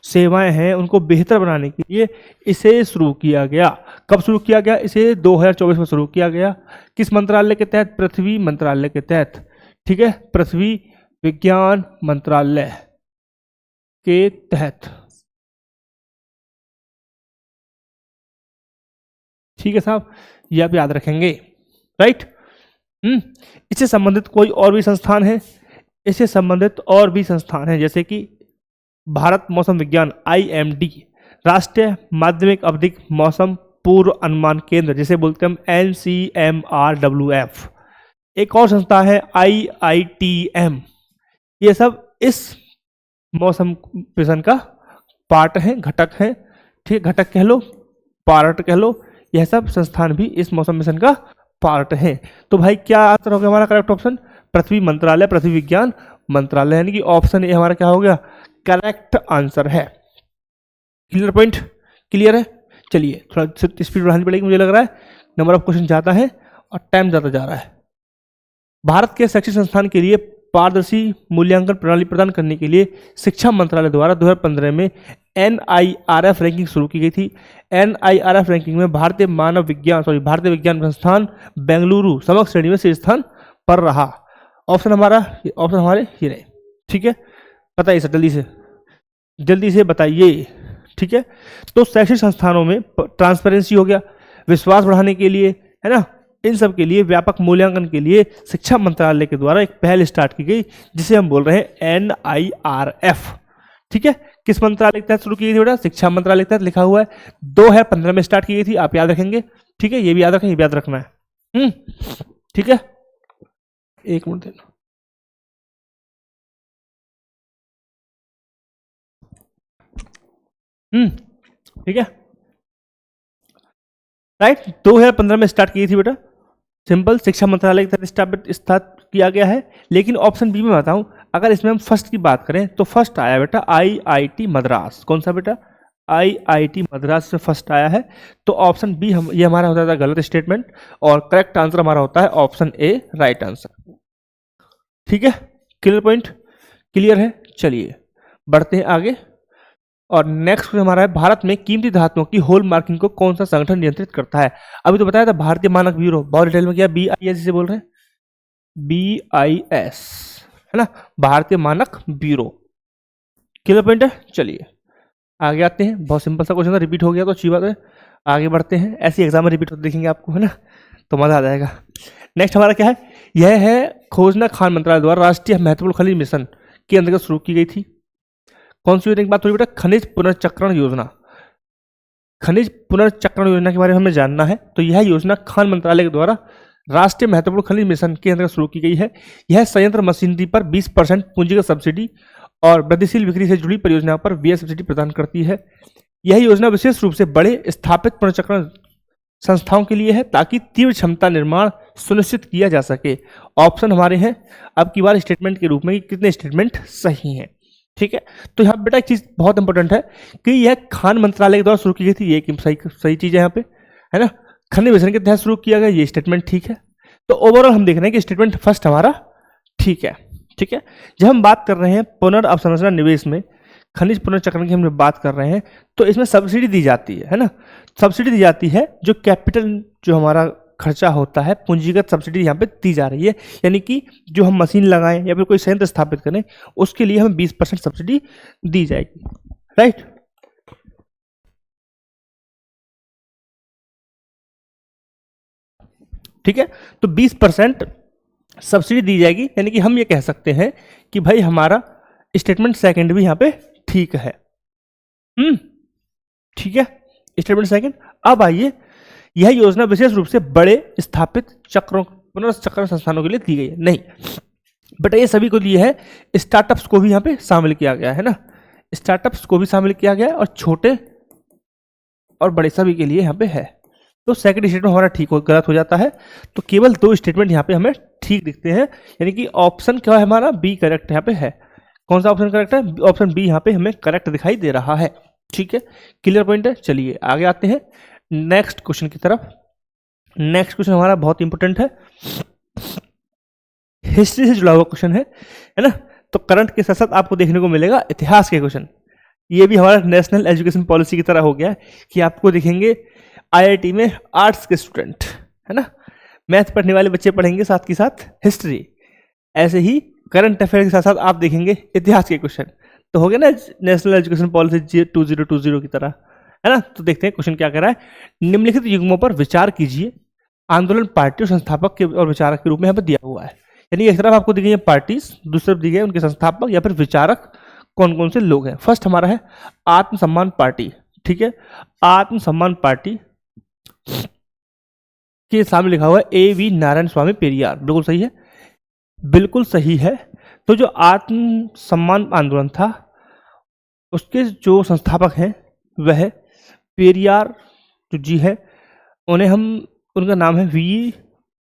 सेवाएं हैं उनको बेहतर बनाने के लिए इसे शुरू किया गया। कब शुरू किया गया? इसे 2024 में शुरू किया गया। किस मंत्रालय के तहत? पृथ्वी मंत्रालय के तहत। ठीक है, पृथ्वी विज्ञान मंत्रालय के तहत। ठीक है साहब, ये आप याद रखेंगे, राइट। इससे संबंधित कोई और भी संस्थान है? इससे संबंधित और भी संस्थान है जैसे कि भारत मौसम विज्ञान IMD, राष्ट्रीय माध्यमिक अवधिक मौसम पूर्व अनुमान केंद्र जिसे बोलते हैं हम NCMRWF, एक और संस्था है IITM। ये सब इस मौसम मिशन का पार्ट है, घटक है। ठीक, घटक कह लो, पार्ट कह लो, यह सब संस्थान भी इस मौसम मिशन का पार्ट है। तो भाई क्या आंसर हो गया हमारा करेक्ट ऑप्शन? पृथ्वी मंत्रालय, पृथ्वी विज्ञान मंत्रालय, यानी कि ऑप्शन ए हमारा क्या हो गया? करेक्ट आंसर है। Clear point? क्लियर है? चलिए थोड़ा स्पीड बढ़ानी पड़ेगी, मुझे लग रहा है नंबर ऑफ क्वेश्चन ज़्यादा है और टाइम ज़्यादा जा रहा है। भारत के शैक्षिक संस्थान के लिए पारदर्शी मूल्यांकन प्रणाली प्रदान करने के लिए शिक्षा मंत्रालय द्वारा 2015 में NIRF रैंकिंग शुरू की गई थी। NIRF रैंकिंग में भारतीय विज्ञान संस्थान बेंगलुरु समग्र श्रेणी में शीर्ष स्थान पर रहा। ऑप्शन हमारे ये रहे। ठीक है, बताइए सर जल्दी से बताइए। ठीक है, तो शैक्षिक संस्थानों में ट्रांसपेरेंसी हो गया, विश्वास बढ़ाने के लिए, है ना, इन सब के लिए व्यापक मूल्यांकन के लिए शिक्षा मंत्रालय के द्वारा एक पहल स्टार्ट की गई जिसे हम बोल रहे हैं NIRF। ठीक है, किस मंत्रालय के तहत शुरू की गई थी बेटा? शिक्षा मंत्रालय के तहत लिखा हुआ है, 2015 में स्टार्ट की गई थी, आप याद रखेंगे। ठीक है, ये भी याद रखें, ये भी याद रखना है। ठीक है, एक मिनट देना। ठीक है, राइट। 2015 में स्टार्ट की थी बेटा, सिंपल, शिक्षा मंत्रालय के तहत स्थापित किया गया है। लेकिन ऑप्शन बी में बताऊं, अगर इसमें हम फर्स्ट की बात करें तो फर्स्ट आया बेटा आईआईटी मद्रास। कौन सा बेटा? आईआईटी मद्रास से फर्स्ट आया है। तो ऑप्शन बी ये हमारा होता था गलत स्टेटमेंट, और करेक्ट आंसर हमारा होता है ऑप्शन ए, राइट आंसर। ठीक है, क्लियर पॉइंट, क्लियर है। चलिए बढ़ते हैं आगे, और नेक्स्ट हमारा है, भारत में कीमती धातुओं की होल मार्किंग को कौन सा संगठन नियंत्रित करता है? अभी तो बताया था भारतीय मानक ब्यूरो, बहुत डिटेल में क्या, BIS जिसे बोल रहे हैं, BIS है ना, भारतीय मानक ब्यूरो। क्लियर पॉइंट है। चलिए आगे आते हैं, बहुत सिंपल सा क्वेश्चन था, रिपीट हो गया तो अच्छी बात है। आगे बढ़ते हैं, ऐसी एग्जाम में रिपीट होते देखेंगे आपको, है ना, तो मजा आ जाएगा। नेक्स्ट हमारा क्या है, यह है खोजना खान मंत्रालय द्वारा राष्ट्रीय महत्वपूर्ण खनिज मिशन के अंतर्गत शुरू की गई थी। कौन सी योजना की बात हो रही बेटा? खनिज पुनर्चक्रण योजना। खनिज पुनर्चक्रण योजना के बारे में हमें जानना है, तो यह योजना खान मंत्रालय के द्वारा राष्ट्रीय महत्वपूर्ण खनिज मिशन के अंतर्गत शुरू की गई है। यह संयंत्र मशीनरी पर 20% पूंजीगत सब्सिडी और वृद्धिशील बिक्री से जुड़ी परियोजनाओं पर व्यय सब्सिडी प्रदान करती है। यह योजना विशेष रूप से बड़े स्थापित पुनर्चक्रण संस्थाओं के लिए है, ताकि तीव्र क्षमता निर्माण सुनिश्चित किया जा सके। ऑप्शन हमारे हैं अब की बार स्टेटमेंट के रूप में कि कितने स्टेटमेंट सही हैं। ठीक है, तो यहाँ बेटा एक चीज बहुत इंपॉर्टेंट है कि यह खान मंत्रालय के द्वारा शुरू की गई थी, ये सही चीज है यहाँ पे, है ना। खनिज मिशन के तहत शुरू किया गया, ये स्टेटमेंट ठीक है। तो ओवरऑल हम देख रहे हैं कि स्टेटमेंट फर्स्ट हमारा ठीक है। ठीक है, जब हम बात कर रहे हैं पुनर्अवसंरचना निवेश में खनिज पुनर्चक्रण की हम बात कर रहे हैं, तो इसमें सब्सिडी दी जाती है ना, सब्सिडी दी जाती है, जो कैपिटल जो हमारा खर्चा होता है, पूंजीगत सब्सिडी यहाँ पे दी जा रही है। यानी कि जो हम मशीन लगाएं या फिर कोई संयंत्र स्थापित करें, उसके लिए हमें 20% सब्सिडी दी जाएगी, राइट। ठीक है, तो 20% सब्सिडी दी जाएगी, यानी कि हम ये कह सकते हैं कि भाई हमारा स्टेटमेंट सेकंड भी यहाँ पे ठीक है। ठीक है, स्टेटमेंट सेकंड। अब आइए, यह योजना विशेष रूप से बड़े स्थापित पुनर्चक्रण संस्थानों के लिए दी गई है, नहीं बेटा, ये सभी को लिए है, स्टार्टअप्स को भी यहाँ पे शामिल किया गया है ना, स्टार्टअप्स को भी शामिल किया गया है, और छोटे और बड़े सभी के लिए यहाँ पे है। तो सेकंड स्टेटमेंट हमारा ठीक हो गलत हो जाता है, तो केवल 2 स्टेटमेंट यहाँ पे हमें ठीक दिखते हैं, यानी कि ऑप्शन क्या है हमारा, बी करेक्ट यहाँ पे है। कौन सा ऑप्शन करेक्ट है? ऑप्शन बी यहाँ पे हमें करेक्ट दिखाई दे रहा है। ठीक है, क्लियर पॉइंट है। चलिए आगे आते हैं नेक्स्ट क्वेश्चन की तरफ। नेक्स्ट क्वेश्चन हमारा बहुत इंपॉर्टेंट है, हिस्ट्री से जुड़ा हुआ क्वेश्चन है ना। तो करंट के साथ साथ आपको देखने को मिलेगा इतिहास के क्वेश्चन। ये भी हमारा नेशनल एजुकेशन पॉलिसी की तरह हो गया है कि आपको दिखेंगे IIT में आर्ट्स के स्टूडेंट, है ना, मैथ पढ़ने वाले बच्चे पढ़ेंगे साथ के साथ हिस्ट्री, ऐसे ही करंट अफेयर के साथ साथ आप देखेंगे इतिहास के क्वेश्चन। तो हो गया ना नेशनल एजुकेशन पॉलिसी 2020 की तरह, है ना। तो देखते हैं क्वेश्चन क्या कह रहा है, निम्नलिखित युग्मों पर विचार कीजिए। आंदोलन पार्टी और संस्थापक के और विचारक के रूप में यहाँ पर दिया हुआ है, यानी एक तरफ आपको दी गई है पार्टीज, दूसरी तरफ दी गई है उनके संस्थापक या फिर विचारक कौन कौन से लोग हैं। फर्स्ट हमारा है आत्मसम्मान पार्टी। ठीक है, आत्मसम्मान पार्टी के सामने लिखा हुआ है AV नारायण स्वामी पेरियार, बिल्कुल सही है, बिल्कुल सही है। तो जो आत्मसम्मान आंदोलन था उसके जो संस्थापक हैं वह पेरियार जो जी है, उन्हें हम, उनका नाम है V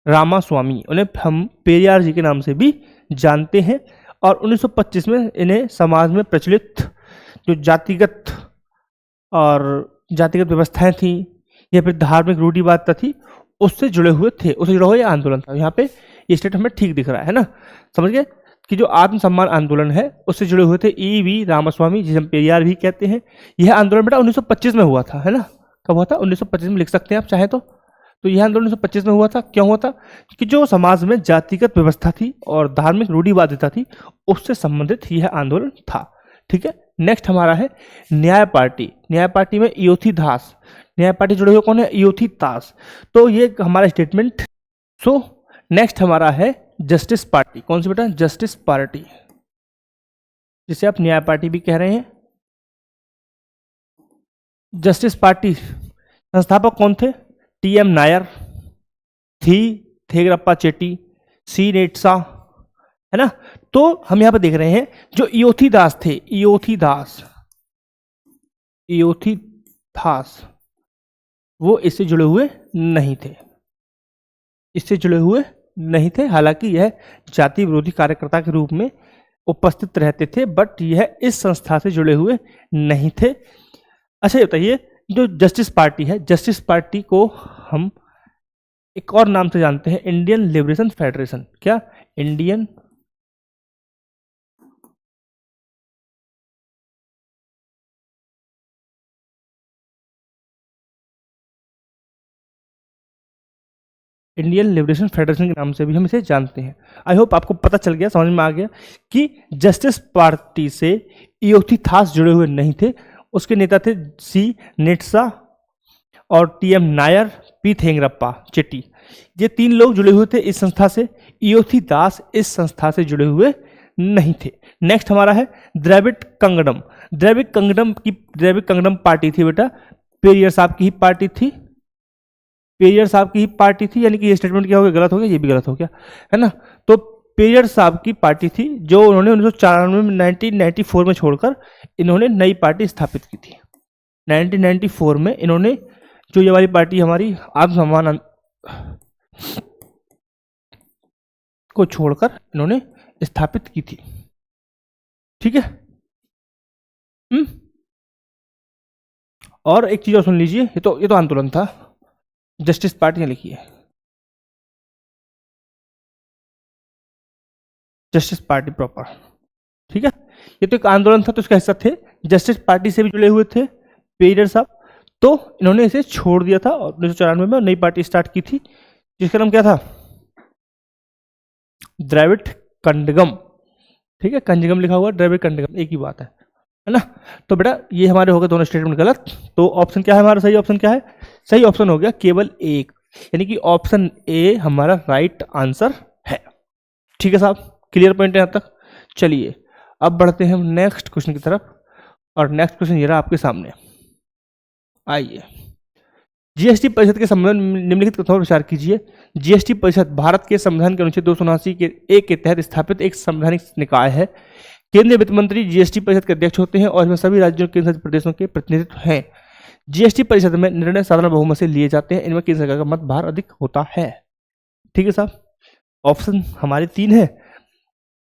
रामास्वामी, उन्हें हम पेरियार जी के नाम से भी जानते हैं। और 1925 में इन्हें समाज में प्रचलित जो जातिगत व्यवस्थाएं थी या फिर धार्मिक रूढ़िवादिता थी उससे जुड़े हुए थे, उससे जुड़ा हुआ ये आंदोलन था। यहाँ पे ये स्टेट हमें ठीक दिख रहा है ना, समझ गए कि जो आत्मसम्मान आंदोलन है उससे जुड़े हुए थे EV रामास्वामी, जिसे हम पेरियार भी कहते हैं। यह आंदोलन बेटा 1925 में हुआ था, है ना। कब हुआ था? 1925 में लिख सकते हैं आप चाहे तो यह आंदोलन 1925 में हुआ था। क्यों हुआ था? कि जो समाज में जातिगत व्यवस्था थी और धार्मिक रूढ़िवादिता थी उससे संबंधित यह आंदोलन था। ठीक है, नेक्स्ट हमारा है न्याय पार्टी। न्याय पार्टी में इयोथी दास, न्याय पार्टी जुड़े हुए कौन है? इयोथी दास। तो ये हमारा स्टेटमेंट। सो नेक्स्ट हमारा है जस्टिस पार्टी। कौन सी बेटा? जस्टिस पार्टी, जिसे आप न्याय पार्टी भी कह रहे हैं। जस्टिस पार्टी संस्थापक कौन थे? TM नायर, थेगरप्पा चेट्टी, C नेट्सा, है ना। तो हम यहां पर देख रहे हैं जो इयोथी दास थे, इयोथी थास वो इससे जुड़े हुए नहीं थे, इससे जुड़े हुए नहीं थे। हालांकि यह जाति विरोधी कार्यकर्ता के रूप में उपस्थित रहते थे, बट यह इस संस्था से जुड़े हुए नहीं थे। अच्छा ये बताइए, जो जस्टिस पार्टी है, जस्टिस पार्टी को हम एक और नाम से जानते हैं, इंडियन लिबरेशन फेडरेशन। क्या? इंडियन इंडियन लिबरेशन फेडरेशन के नाम से भी हम इसे जानते हैं। आई होप आपको पता चल गया, समझ में आ गया कि जस्टिस पार्टी से इयोथिथास जुड़े हुए नहीं थे। उसके नेता थे सी नेट्सा और टीएम नायर, पी थेंगरप्पा चेट्टी। ये तीन लोग जुड़े हुए थे इस संस्था से। इयोथिदास इस संस्था से जुड़े हुए नहीं थे। नेक्स्ट हमारा है द्रविड़ कंगडम। द्रविड़ कंगडम पार्टी थी बेटा, पेरियर साहब की ही पार्टी थी, पेरियर साहब की ही पार्टी थी। यानी कि ये स्टेटमेंट क्या हो गया? गलत हो गया, ये भी गलत हो गया, है ना। तो पेरियर साहब की पार्टी थी, जो उन्होंने 1994 में 1994 में छोड़कर इन्होंने नई पार्टी स्थापित की थी। 1994 में इन्होंने जो ये वाली पार्टी हमारी आत्मसम्मान को छोड़कर इन्होंने स्थापित की थी। ठीक है। और एक चीज और सुन लीजिए, ये तो आंदोलन था, जस्टिस पार्टी ने लिखी है, जस्टिस पार्टी प्रॉपर। ठीक है, ये तो एक आंदोलन था, तो इसका हिस्सा थे, जस्टिस पार्टी से भी जुड़े हुए थे पेरियर साहब। तो इन्होंने इसे छोड़ दिया था और 1994 में नई पार्टी स्टार्ट की थी, जिसका नाम क्या था? द्रविड़ कंडगम। ठीक है, कंजगम लिखा हुआ, द्रविड़ कंडगम एक ही बात है ना। तो बेटा ये हमारे हो गए दोनों स्टेटमेंट गलत। तो ऑप्शन क्या है हमारा? सही ऑप्शन क्या है? सही ऑप्शन हो गया केवल एक, यानी कि ऑप्शन ए हमारा राइट आंसर है। ठीक है साहब, क्लियर पॉइंट है यहां तक। चलिए अब बढ़ते हैं हम नेक्स्ट क्वेश्चन की तरफ, और नेक्स्ट क्वेश्चन ये रहा आपके सामने। आइए, जीएसटी परिषद के संबंध में निम्नलिखित कथनों पर विचार कीजिए। जीएसटी परिषद भारत के संविधान के अनुच्छेद 279 के एक के तहत स्थापित एक संवैधानिक निकाय है। केंद्रीय वित्त मंत्री जीएसटी परिषद के अध्यक्ष होते हैं और इसमें सभी राज्यों और केंद्र शासित प्रदेशों के प्रतिनिधित्व हैं। जीएसटी परिषद में निर्णय साधारण बहुमत से लिए जाते हैं। इनमें केंद्र सरकार का मत भार अधिक होता है। ठीक है साहब, ऑप्शन हमारे 3 है।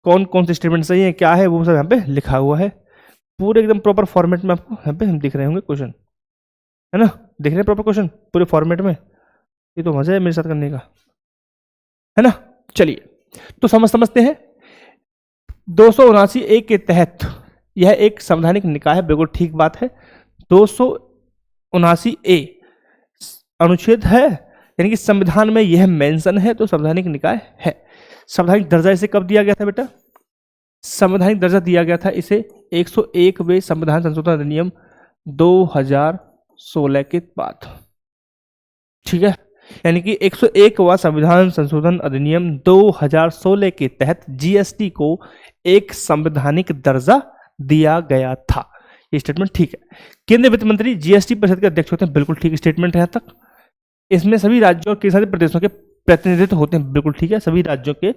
कौन कौन से स्टेटमेंट सही है, क्या है, वो सब यहाँ पे लिखा हुआ है पूरे एकदम प्रॉपर फॉर्मेट में। आपको यहाँ पे हम दिख रहे होंगे क्वेश्चन, है ना, दिख रहे हैं प्रॉपर क्वेश्चन पूरे फॉर्मेट में। ये तो मजा है मेरे साथ करने का, है ना। चलिए तो समझते हैं। 279 के तहत यह एक संवैधानिक निकाय है, बिल्कुल ठीक बात है। 279 अनुच्छेद है, यानी कि संविधान में यह मेंशन है, तो संवैधानिक निकाय है। संवैधानिक दर्जा इसे कब दिया गया था बेटा? संवैधानिक दर्जा दिया गया था इसे 101वें संविधान संशोधन अधिनियम 2016 के बाद। ठीक है, यानी कि 101वां संविधान संशोधन अधिनियम 2016 के तहत जीएसटी को एक संवैधानिक दर्जा दिया गया था। ये स्टेटमेंट ठीक है। केंद्रीय वित्त मंत्री जीएसटी परिषद के अध्यक्ष होते हैं, बिल्कुल ठीक स्टेटमेंट है यहाँ तक। इसमें सभी राज्यों और केंद्र शासित प्रदेशों के प्रतिनिधित्व होते हैं, बिल्कुल ठीक है, सभी राज्यों के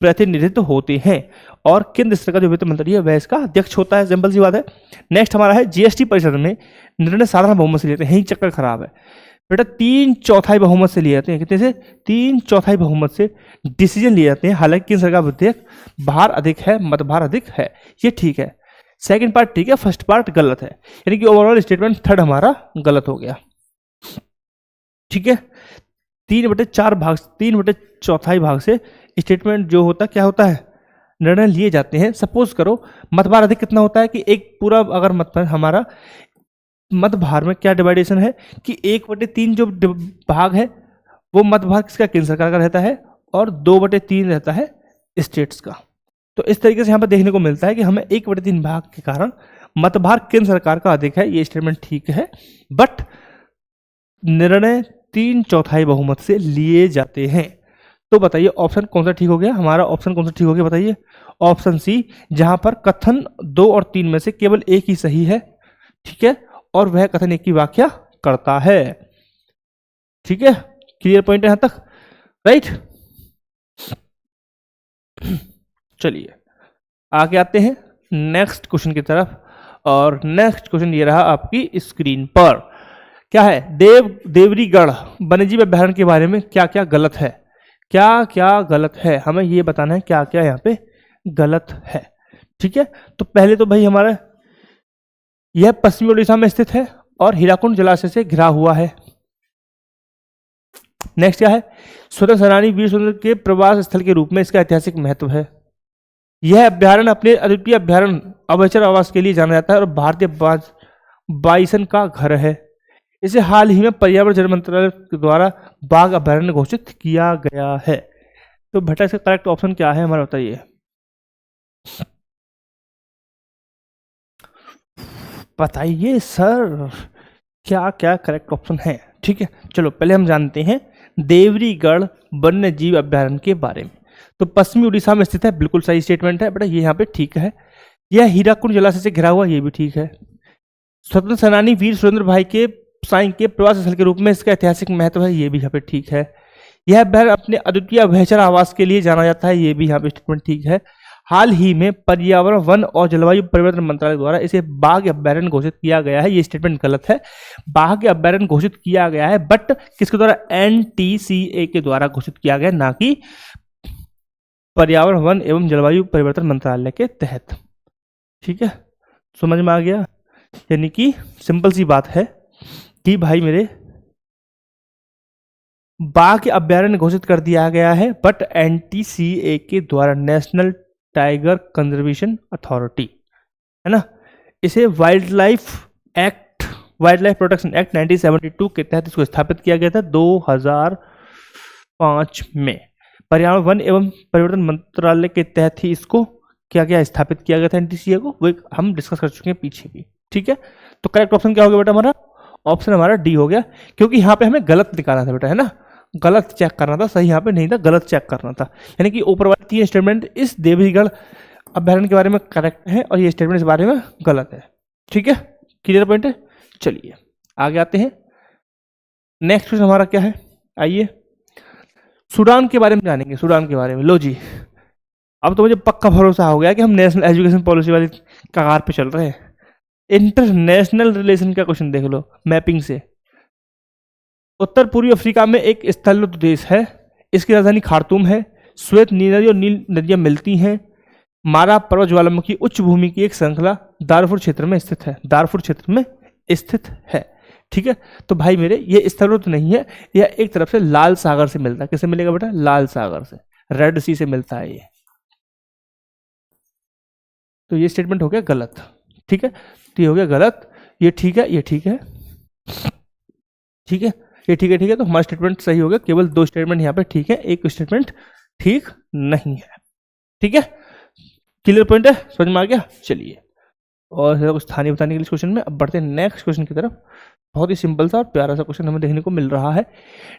प्रतिनिधित्व होते हैं। और केंद्र सरकार का जो वित्त मंत्री है वह इसका अध्यक्ष होता है, सिंपल सी बात है। नेक्स्ट हमारा है जीएसटी परिषद में निर्णय साधारण बहुमत से लेते हैं। यही चक्कर खराब है बेटा, 3/4 बहुमत से लिए जाते हैं। कितने से? 3/4 बहुमत से डिसीजन लिए जाते हैं। हालांकि केंद्र सरकार विधेयक भार अधिक है, मतभार अधिक है, ये ठीक है। सेकंड पार्ट ठीक है, फर्स्ट पार्ट गलत है, यानी कि ओवरऑल स्टेटमेंट थर्ड हमारा गलत हो गया। ठीक है, 3/4 भाग, 3/4 भाग से स्टेटमेंट जो होता क्या होता है? निर्णय लिए जाते हैं। सपोज करो मतभार अधिक कितना होता है कि एक पूरा, अगर मतभार हमारा मतभार में क्या डिवाइडेशन है कि 1/3 जो भाग है वो मतभार किसका? केंद्र सरकार का रहता है, और 2/3 रहता है स्टेट्स का। तो इस तरीके से यहाँ पर देखने को मिलता है कि हमें 1/3 भाग के कारण मतभार केंद्र सरकार का अधिक है। ये स्टेटमेंट ठीक है, बट निर्णय 3/4 बहुमत से लिए जाते हैं। तो बताइए ऑप्शन कौन सा ठीक हो गया? हमारा ऑप्शन कौन सा ठीक हो गया बताइए? ऑप्शन सी, जहां पर कथन 2 और 3 में से केवल एक ही सही है। ठीक है, और वह कथन एक की व्याख्या करता है। ठीक है, क्लियर पॉइंट है यहां तक, राइट। चलिए आगे आते हैं नेक्स्ट क्वेश्चन की तरफ, और नेक्स्ट क्वेश्चन ये रहा आपकी स्क्रीन पर। क्या है, देवरीगढ़ वन्यजीव अभ्यारण्य के बारे में क्या क्या गलत है, क्या क्या गलत है, हमें ये बताना है क्या क्या यहाँ पे गलत है। ठीक है, तो पहले तो भाई हमारा यह पश्चिमी उड़ीसा में स्थित है और हीराकुंड जलाशय से घिरा हुआ है। नेक्स्ट क्या है, स्वतंत्र सेनानी वीर सुरेंद्र के प्रवास स्थल के रूप में इसका ऐतिहासिक महत्व है। यह अभ्यारण्य अपने अद्वितीय अभ्यारण्य अभयचर आवास के लिए जाना जाता है और भारतीय बाइसन का घर है। इसे हाल ही में पर्यावरण जल मंत्रालय द्वारा बाघ अभ्यारण्य घोषित किया गया है। तो बेटा इसका करेक्ट ऑप्शन क्या है हमारा, बताइए। बताइए सर, क्या क्या करेक्ट ऑप्शन है। ठीक है, चलो पहले हम जानते हैं देवरीगढ़ वन्य जीव अभ्यारण्य के बारे में। तो पश्चिमी उड़ीसा में स्थित है, बिल्कुल सही स्टेटमेंट है बेटा, ये यहाँ पे ठीक है। यह हीराकुंड जलाशय से घिरा हुआ, ये भी ठीक है। स्वतंत्र सेनानी वीर सुरेंद्र भाई के साई के प्रवास स्थल के रूप में इसका ऐतिहासिक महत्व है, ये भी यहाँ पे ठीक है। यह अभ्यारण्य अपने अद्वितीय अभयचर आवास के लिए जाना जाता है, ये भी यहाँ पे स्टेटमेंट ठीक है। हाल ही में पर्यावरण वन और जलवायु परिवर्तन मंत्रालय द्वारा इसे बाघ अभ्यारण्य घोषित किया गया है, ये स्टेटमेंट गलत है। बाघ अभ्यारण्य घोषित किया गया है बट किसके द्वारा, NTCA के द्वारा घोषित किया गया, ना कि पर्यावरण वन एवं जलवायु परिवर्तन मंत्रालय के तहत। ठीक है, समझ में आ गया। यानी कि सिंपल सी बात है कि भाई मेरे बाघ अभ्यारण्य घोषित कर दिया गया है बट NTCA के द्वारा, नेशनल टाइगर कंजर्वेशन अथॉरिटी, है ना, इसे वाइल्ड लाइफ प्रोटेक्शन एक्ट 1972 के तहत इसको स्थापित किया गया था 2005 में। पर्यावरण वन एवं परिवर्तन मंत्रालय के तहत ही इसको क्या क्या स्थापित किया गया था NTCA को, वो हम डिस्कस कर चुके हैं पीछे भी। ठीक है, तो करेक्ट ऑप्शन क्या हो गया बेटा हमारा, ऑप्शन हमारा डी हो गया, क्योंकि यहाँ पे हमें गलत निकालना था बेटा, है ना, गलत चेक करना था, सही यहाँ पे नहीं था, गलत चेक करना था। यानी कि ऊपर वाले 3 स्टेटमेंट इस देवरीगढ़ अभ्यारण्य के बारे में करेक्ट है और ये स्टेटमेंट इस बारे में गलत है। ठीक है, क्लियर पॉइंट है। चलिए आगे आते हैं। नेक्स्ट क्वेश्चन हमारा क्या है, आइए सूडान के बारे में जानेंगे। सूडान के बारे में, लो जी, अब तो मुझे पक्का भरोसा हो गया कि हम नेशनल एजुकेशन पॉलिसी वाली कगार पे चल रहे हैं। इंटरनेशनल रिलेशन का क्वेश्चन देख लो, मैपिंग से। उत्तर पूर्वी अफ्रीका में एक स्थलबद्ध देश है, इसकी राजधानी खार्तूम है। श्वेत नदी और नील नदियां मिलती हैं। मारा पर्वत ज्वालामुखी उच्च भूमि की एक श्रृंखला दारफुर क्षेत्र में स्थित है, दारफुर क्षेत्र में स्थित है। ठीक है, तो भाई मेरे ये स्थलबद्ध नहीं है, यह एक तरफ से लाल सागर से मिलता है। किससे मिलेगा बेटा, लाल सागर से, रेड सी से मिलता है ये। तो ये स्टेटमेंट हो गया गलत। ठीक है, तो ये हो गया गलत, ये ठीक है, ये ठीक है, ठीक है, ये ठीक है, ठीक है। तो हमारा स्टेटमेंट सही हो गया, केवल 2 स्टेटमेंट यहाँ पे ठीक है, एक स्टेटमेंट ठीक नहीं है। ठीक है, क्लियर पॉइंट है, समझ में आ गया। चलिए, और कुछ स्थानीय बताने के लिए क्वेश्चन में अब बढ़ते हैं नेक्स्ट क्वेश्चन की तरफ। बहुत ही सिंपल सा और प्यारा सा क्वेश्चन हमें देखने को मिल रहा है।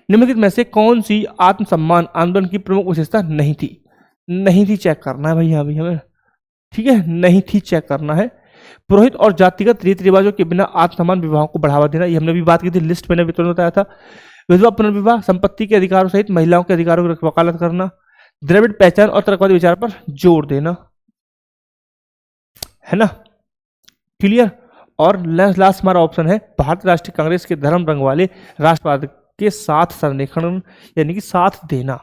निम्नलिखित में से कौन सी आत्मसम्मान आंदोलन की प्रमुख विशेषता नहीं थी? नहीं थी चेक करना है भाई यहाँ भी हमें। ठीक है, नहीं थी चेक करना है। पुरोहित और जातिगत रीति रिवाजों के बिना आत्मसम्मान विवाहों को बढ़ावा देना, ये हमने भी बात की थी, लिस्ट मैंने भी तुरंत बताया था। विधवा पुनर्विवाह, संपत्ति के अधिकारों सहित महिलाओं के अधिकारों की वकालत करना, द्रविड़ पहचान और तरकवादी विचार पर जोर देना, है ना, क्लियर। और लास्ट हमारा ऑप्शन है भारतीय राष्ट्रीय कांग्रेस के धर्म रंग वाले राष्ट्रवाद के साथ संरेखण, यानी कि साथ देना।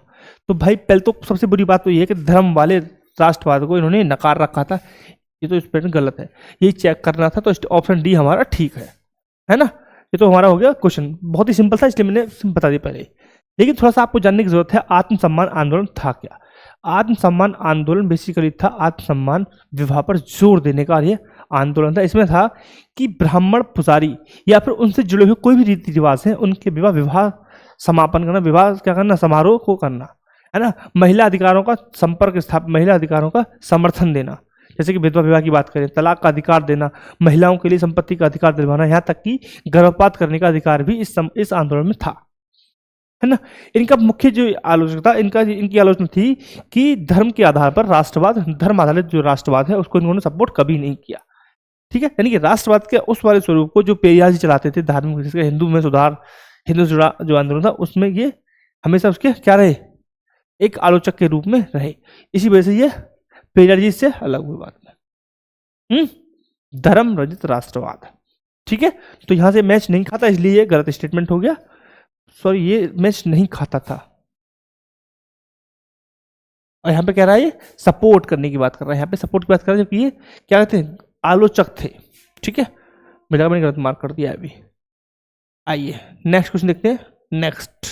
तो भाई पहले तो सबसे बुरी बात तो ये है कि धर्म वाले राष्ट्रवाद को इन्होंने नकार रखा था, ये तो स्टेटमेंट गलत है, यही चेक करना था। तो ऑप्शन डी हमारा ठीक है ना। ये तो हमारा हो गया क्वेश्चन, बहुत ही सिंपल था, इसलिए मैंने बता दिया पहले। लेकिन थोड़ा सा आपको जानने की जरूरत है, आत्मसम्मान आंदोलन था क्या? आत्मसम्मान आंदोलन बेसिकली था आत्मसम्मान विवाह पर जोर देने का ये आंदोलन था। इसमें था कि ब्राह्मण पुजारी या फिर उनसे जुड़े हुए कोई भी रीति रिवाज हैं, उनके विवाह समापन करना, विवाह क्या करना, समारोह को करना, है ना। महिला अधिकारों का संपर्क स्थापित, महिला अधिकारों का समर्थन देना, जैसे कि विधवा विवाह की बात करें, तलाक का अधिकार देना, महिलाओं के लिए संपत्ति का अधिकार दिलवाना, यहाँ तक कि गर्भपात करने का अधिकार भी इस आंदोलन में था, है ना। इनका मुख्य जो आलोचना था, इनकी आलोचना थी कि धर्म के आधार पर राष्ट्रवाद, धर्म आधारित जो राष्ट्रवाद है उसको इन्होंने सपोर्ट कभी नहीं किया। ठीक है, यानी कि राष्ट्रवाद के उस वाले स्वरूप को जो पेरियार जी चलाते थे, धार्मिक, जिसका हिंदू में सुधार, हिंदू जुड़ा जो आंदोलन था, उसमें ये हमेशा उसके क्या रहे, एक आलोचक के रूप में रहे। इसी वजह से ये पेरियार जी से अलग हुई बात में। धर्म रजित राष्ट्रवाद, ठीक है, तो यहाँ से मैच नहीं खाता इसलिए ये गलत स्टेटमेंट हो गया। सॉरी, ये मैच नहीं खाता था, और यहाँ पे कह रहा है ये सपोर्ट करने की बात कर रहा है, यहाँ पे सपोर्ट की बात कर रहा है, जबकि ये क्या कहते हैं, आलोचक थे। ठीक है, मेरा मैंने गलत मार्क कर दिया है अभी। आइए नेक्स्ट क्वेश्चन देखते हैं। नेक्स्ट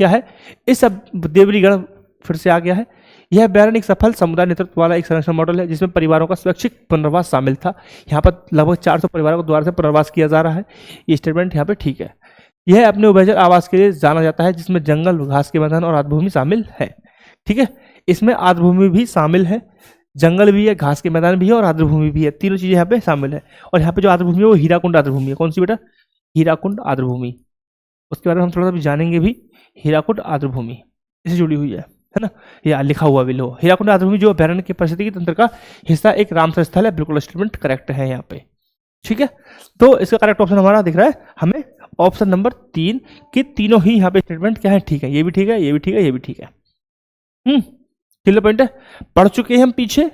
क्या है, इस अब देवरीगढ़ फिर से आ गया है। यह बयान एक सफल समुदाय नेतृत्व वाला एक संरक्षण मॉडल है जिसमें परिवारों का स्वैच्छिक पुनर्वास शामिल था। यहाँ पर लगभग 400 परिवारों को द्वारा से पुनर्वास किया जा रहा है। ये स्टेटमेंट यहाँ पे ठीक है। यह अपने उभयचर आवास के लिए जाना जाता है जिसमें जंगल, घास के मैदान और आर्द्रभूमि शामिल है। ठीक है, इसमें आर्द्रभूमि भी शामिल है, जंगल भी है, घास के मैदान भी है और आर्द्रभूमि भी है, तीनों चीजें यहाँ पे शामिल है। और यहाँ पे जो आर्द्रभूमि है वो हीराकुंड आर्द्रभूमि है। कौन सी बेटा, हीराकुंड आर्द्रभूमि। उसके बारे में हम थोड़ा सा भी जानेंगे भी, हीराकुंड आर्द्रभूमि इससे जुड़ी हुई है ना, या लिखा हुआ भी लो। हीराकुंड आर्द्रभूमि जो अभ्यारण्य के पारिस्थितिकी तंत्र का हिस्सा एक रामसर स्थल है। बिल्कुल स्टेटमेंट करेक्ट है यहाँ पे। ठीक है, तो इसका करेक्ट ऑप्शन हमारा दिख रहा है हमें ऑप्शन नंबर 3 कि तीनों ही यहाँ पे स्टेटमेंट क्या है, ठीक है, ये भी ठीक है, ये भी ठीक है, ये भी ठीक है। क्लियर पॉइंट है। पढ़ चुके हैं हम पीछे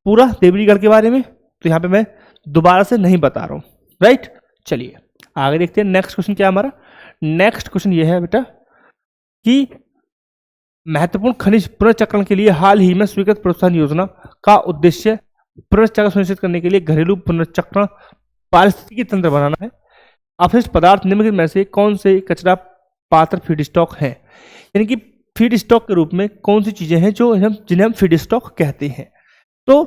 पूरा देवरीगढ़ के बारे में, तो यहाँ पे मैं दोबारा से नहीं बता रहा हूँ, राइट। चलिए आगे देखते हैं। नेक्स्ट क्वेश्चन क्या है हमारा, नेक्स्ट क्वेश्चन ये है बेटा कि महत्वपूर्ण खनिज पुनर्चक्रण के लिए हाल ही में स्वीकृत प्रोत्साहन योजना का उद्देश्य पुनर्चक्रण सुनिश्चित करने के लिए घरेलू पुनर्चक्रण पारिस्थितिकी तंत्र बनाना है। अपशिष्ट पदार्थ निम्नलिखित में से कौन से कचरा पात्र फीड स्टॉक है, यानी कि फीड स्टॉक के रूप में कौन सी चीजें हैं जो जिन्हें हम फीड स्टॉक कहते हैं। तो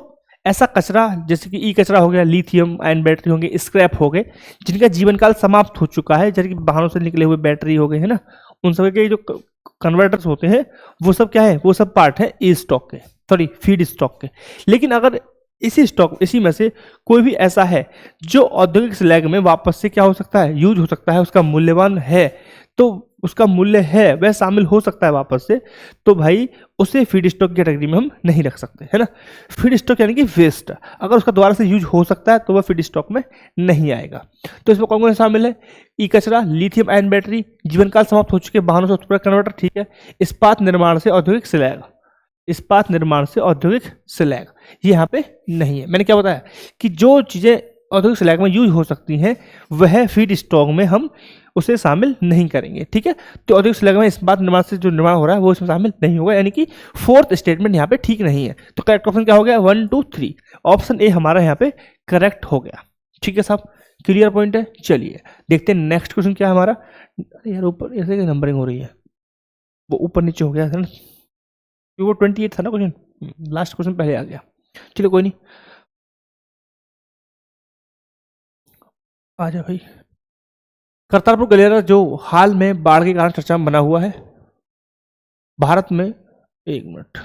ऐसा कचरा जैसे कि ई कचरा हो गया, लिथियम आयन बैटरी होंगे, स्क्रैप हो गए, जिनका जीवन काल समाप्त हो चुका है, जैसे कि वाहनों से निकले हुए बैटरी हो गए, है ना, उन सब के जो कन्वर्टर्स होते हैं वो सब क्या है, वो सब पार्ट है ई स्टॉक के, सॉरी फीड स्टॉक के। लेकिन अगर इसी में से कोई भी ऐसा है जो औद्योगिक स्लैग में वापस से क्या हो सकता है, यूज हो सकता है, उसका मूल्यवान है, तो उसका मूल्य है, वह शामिल हो सकता है वापस से, तो भाई उसे फीड स्टॉक कैटेगरी में हम नहीं रख सकते, है ना। फीड स्टॉक यानी कि वेस्ट, अगर उसका दोबारा से यूज हो सकता है तो वह फीड स्टॉक में नहीं आएगा। तो इसमें कौन कौन शामिल है, ई कचरा, लिथियम आयन बैटरी, जीवन काल समाप्त हो चुके वाहनों से उत्पन्न कन्वर्टर, ठीक है, इस्पात निर्माण से औद्योगिक स्लैग, इस्पात निर्माण से औद्योगिक स्लैग ये यहाँ पे नहीं है। मैंने क्या बताया कि जो चीजें औद्योगिक स्लैग में यूज हो सकती हैं वह फीड स्टॉक में हम उसे शामिल नहीं करेंगे। ठीक है, तो औद्योगिक स्लैग में इस्पात निर्माण से जो निर्माण हो रहा है वो इसमें शामिल नहीं होगा, यानी कि फोर्थ स्टेटमेंट यहाँ पे ठीक नहीं है। तो करेक्ट ऑप्शन क्या हो गया, 1 2 3, ऑप्शन ए हमारा यहाँ पे करेक्ट हो गया। ठीक है साहब, क्लियर पॉइंट है। चलिए देखते हैं नेक्स्ट क्वेश्चन क्या है हमारा। अरे यार ऊपर ऐसे नंबरिंग हो रही है, वो ऊपर नीचे हो गया है ना, वो 28 था ना क्वेश्चन, लास्ट क्वेश्चन पहले आ गया। चलो कोई नहीं, आ जा भाई। करतारपुर गलियारा जो हाल में बाढ़ के कारण चर्चा में बना हुआ है भारत में, एक मिनट,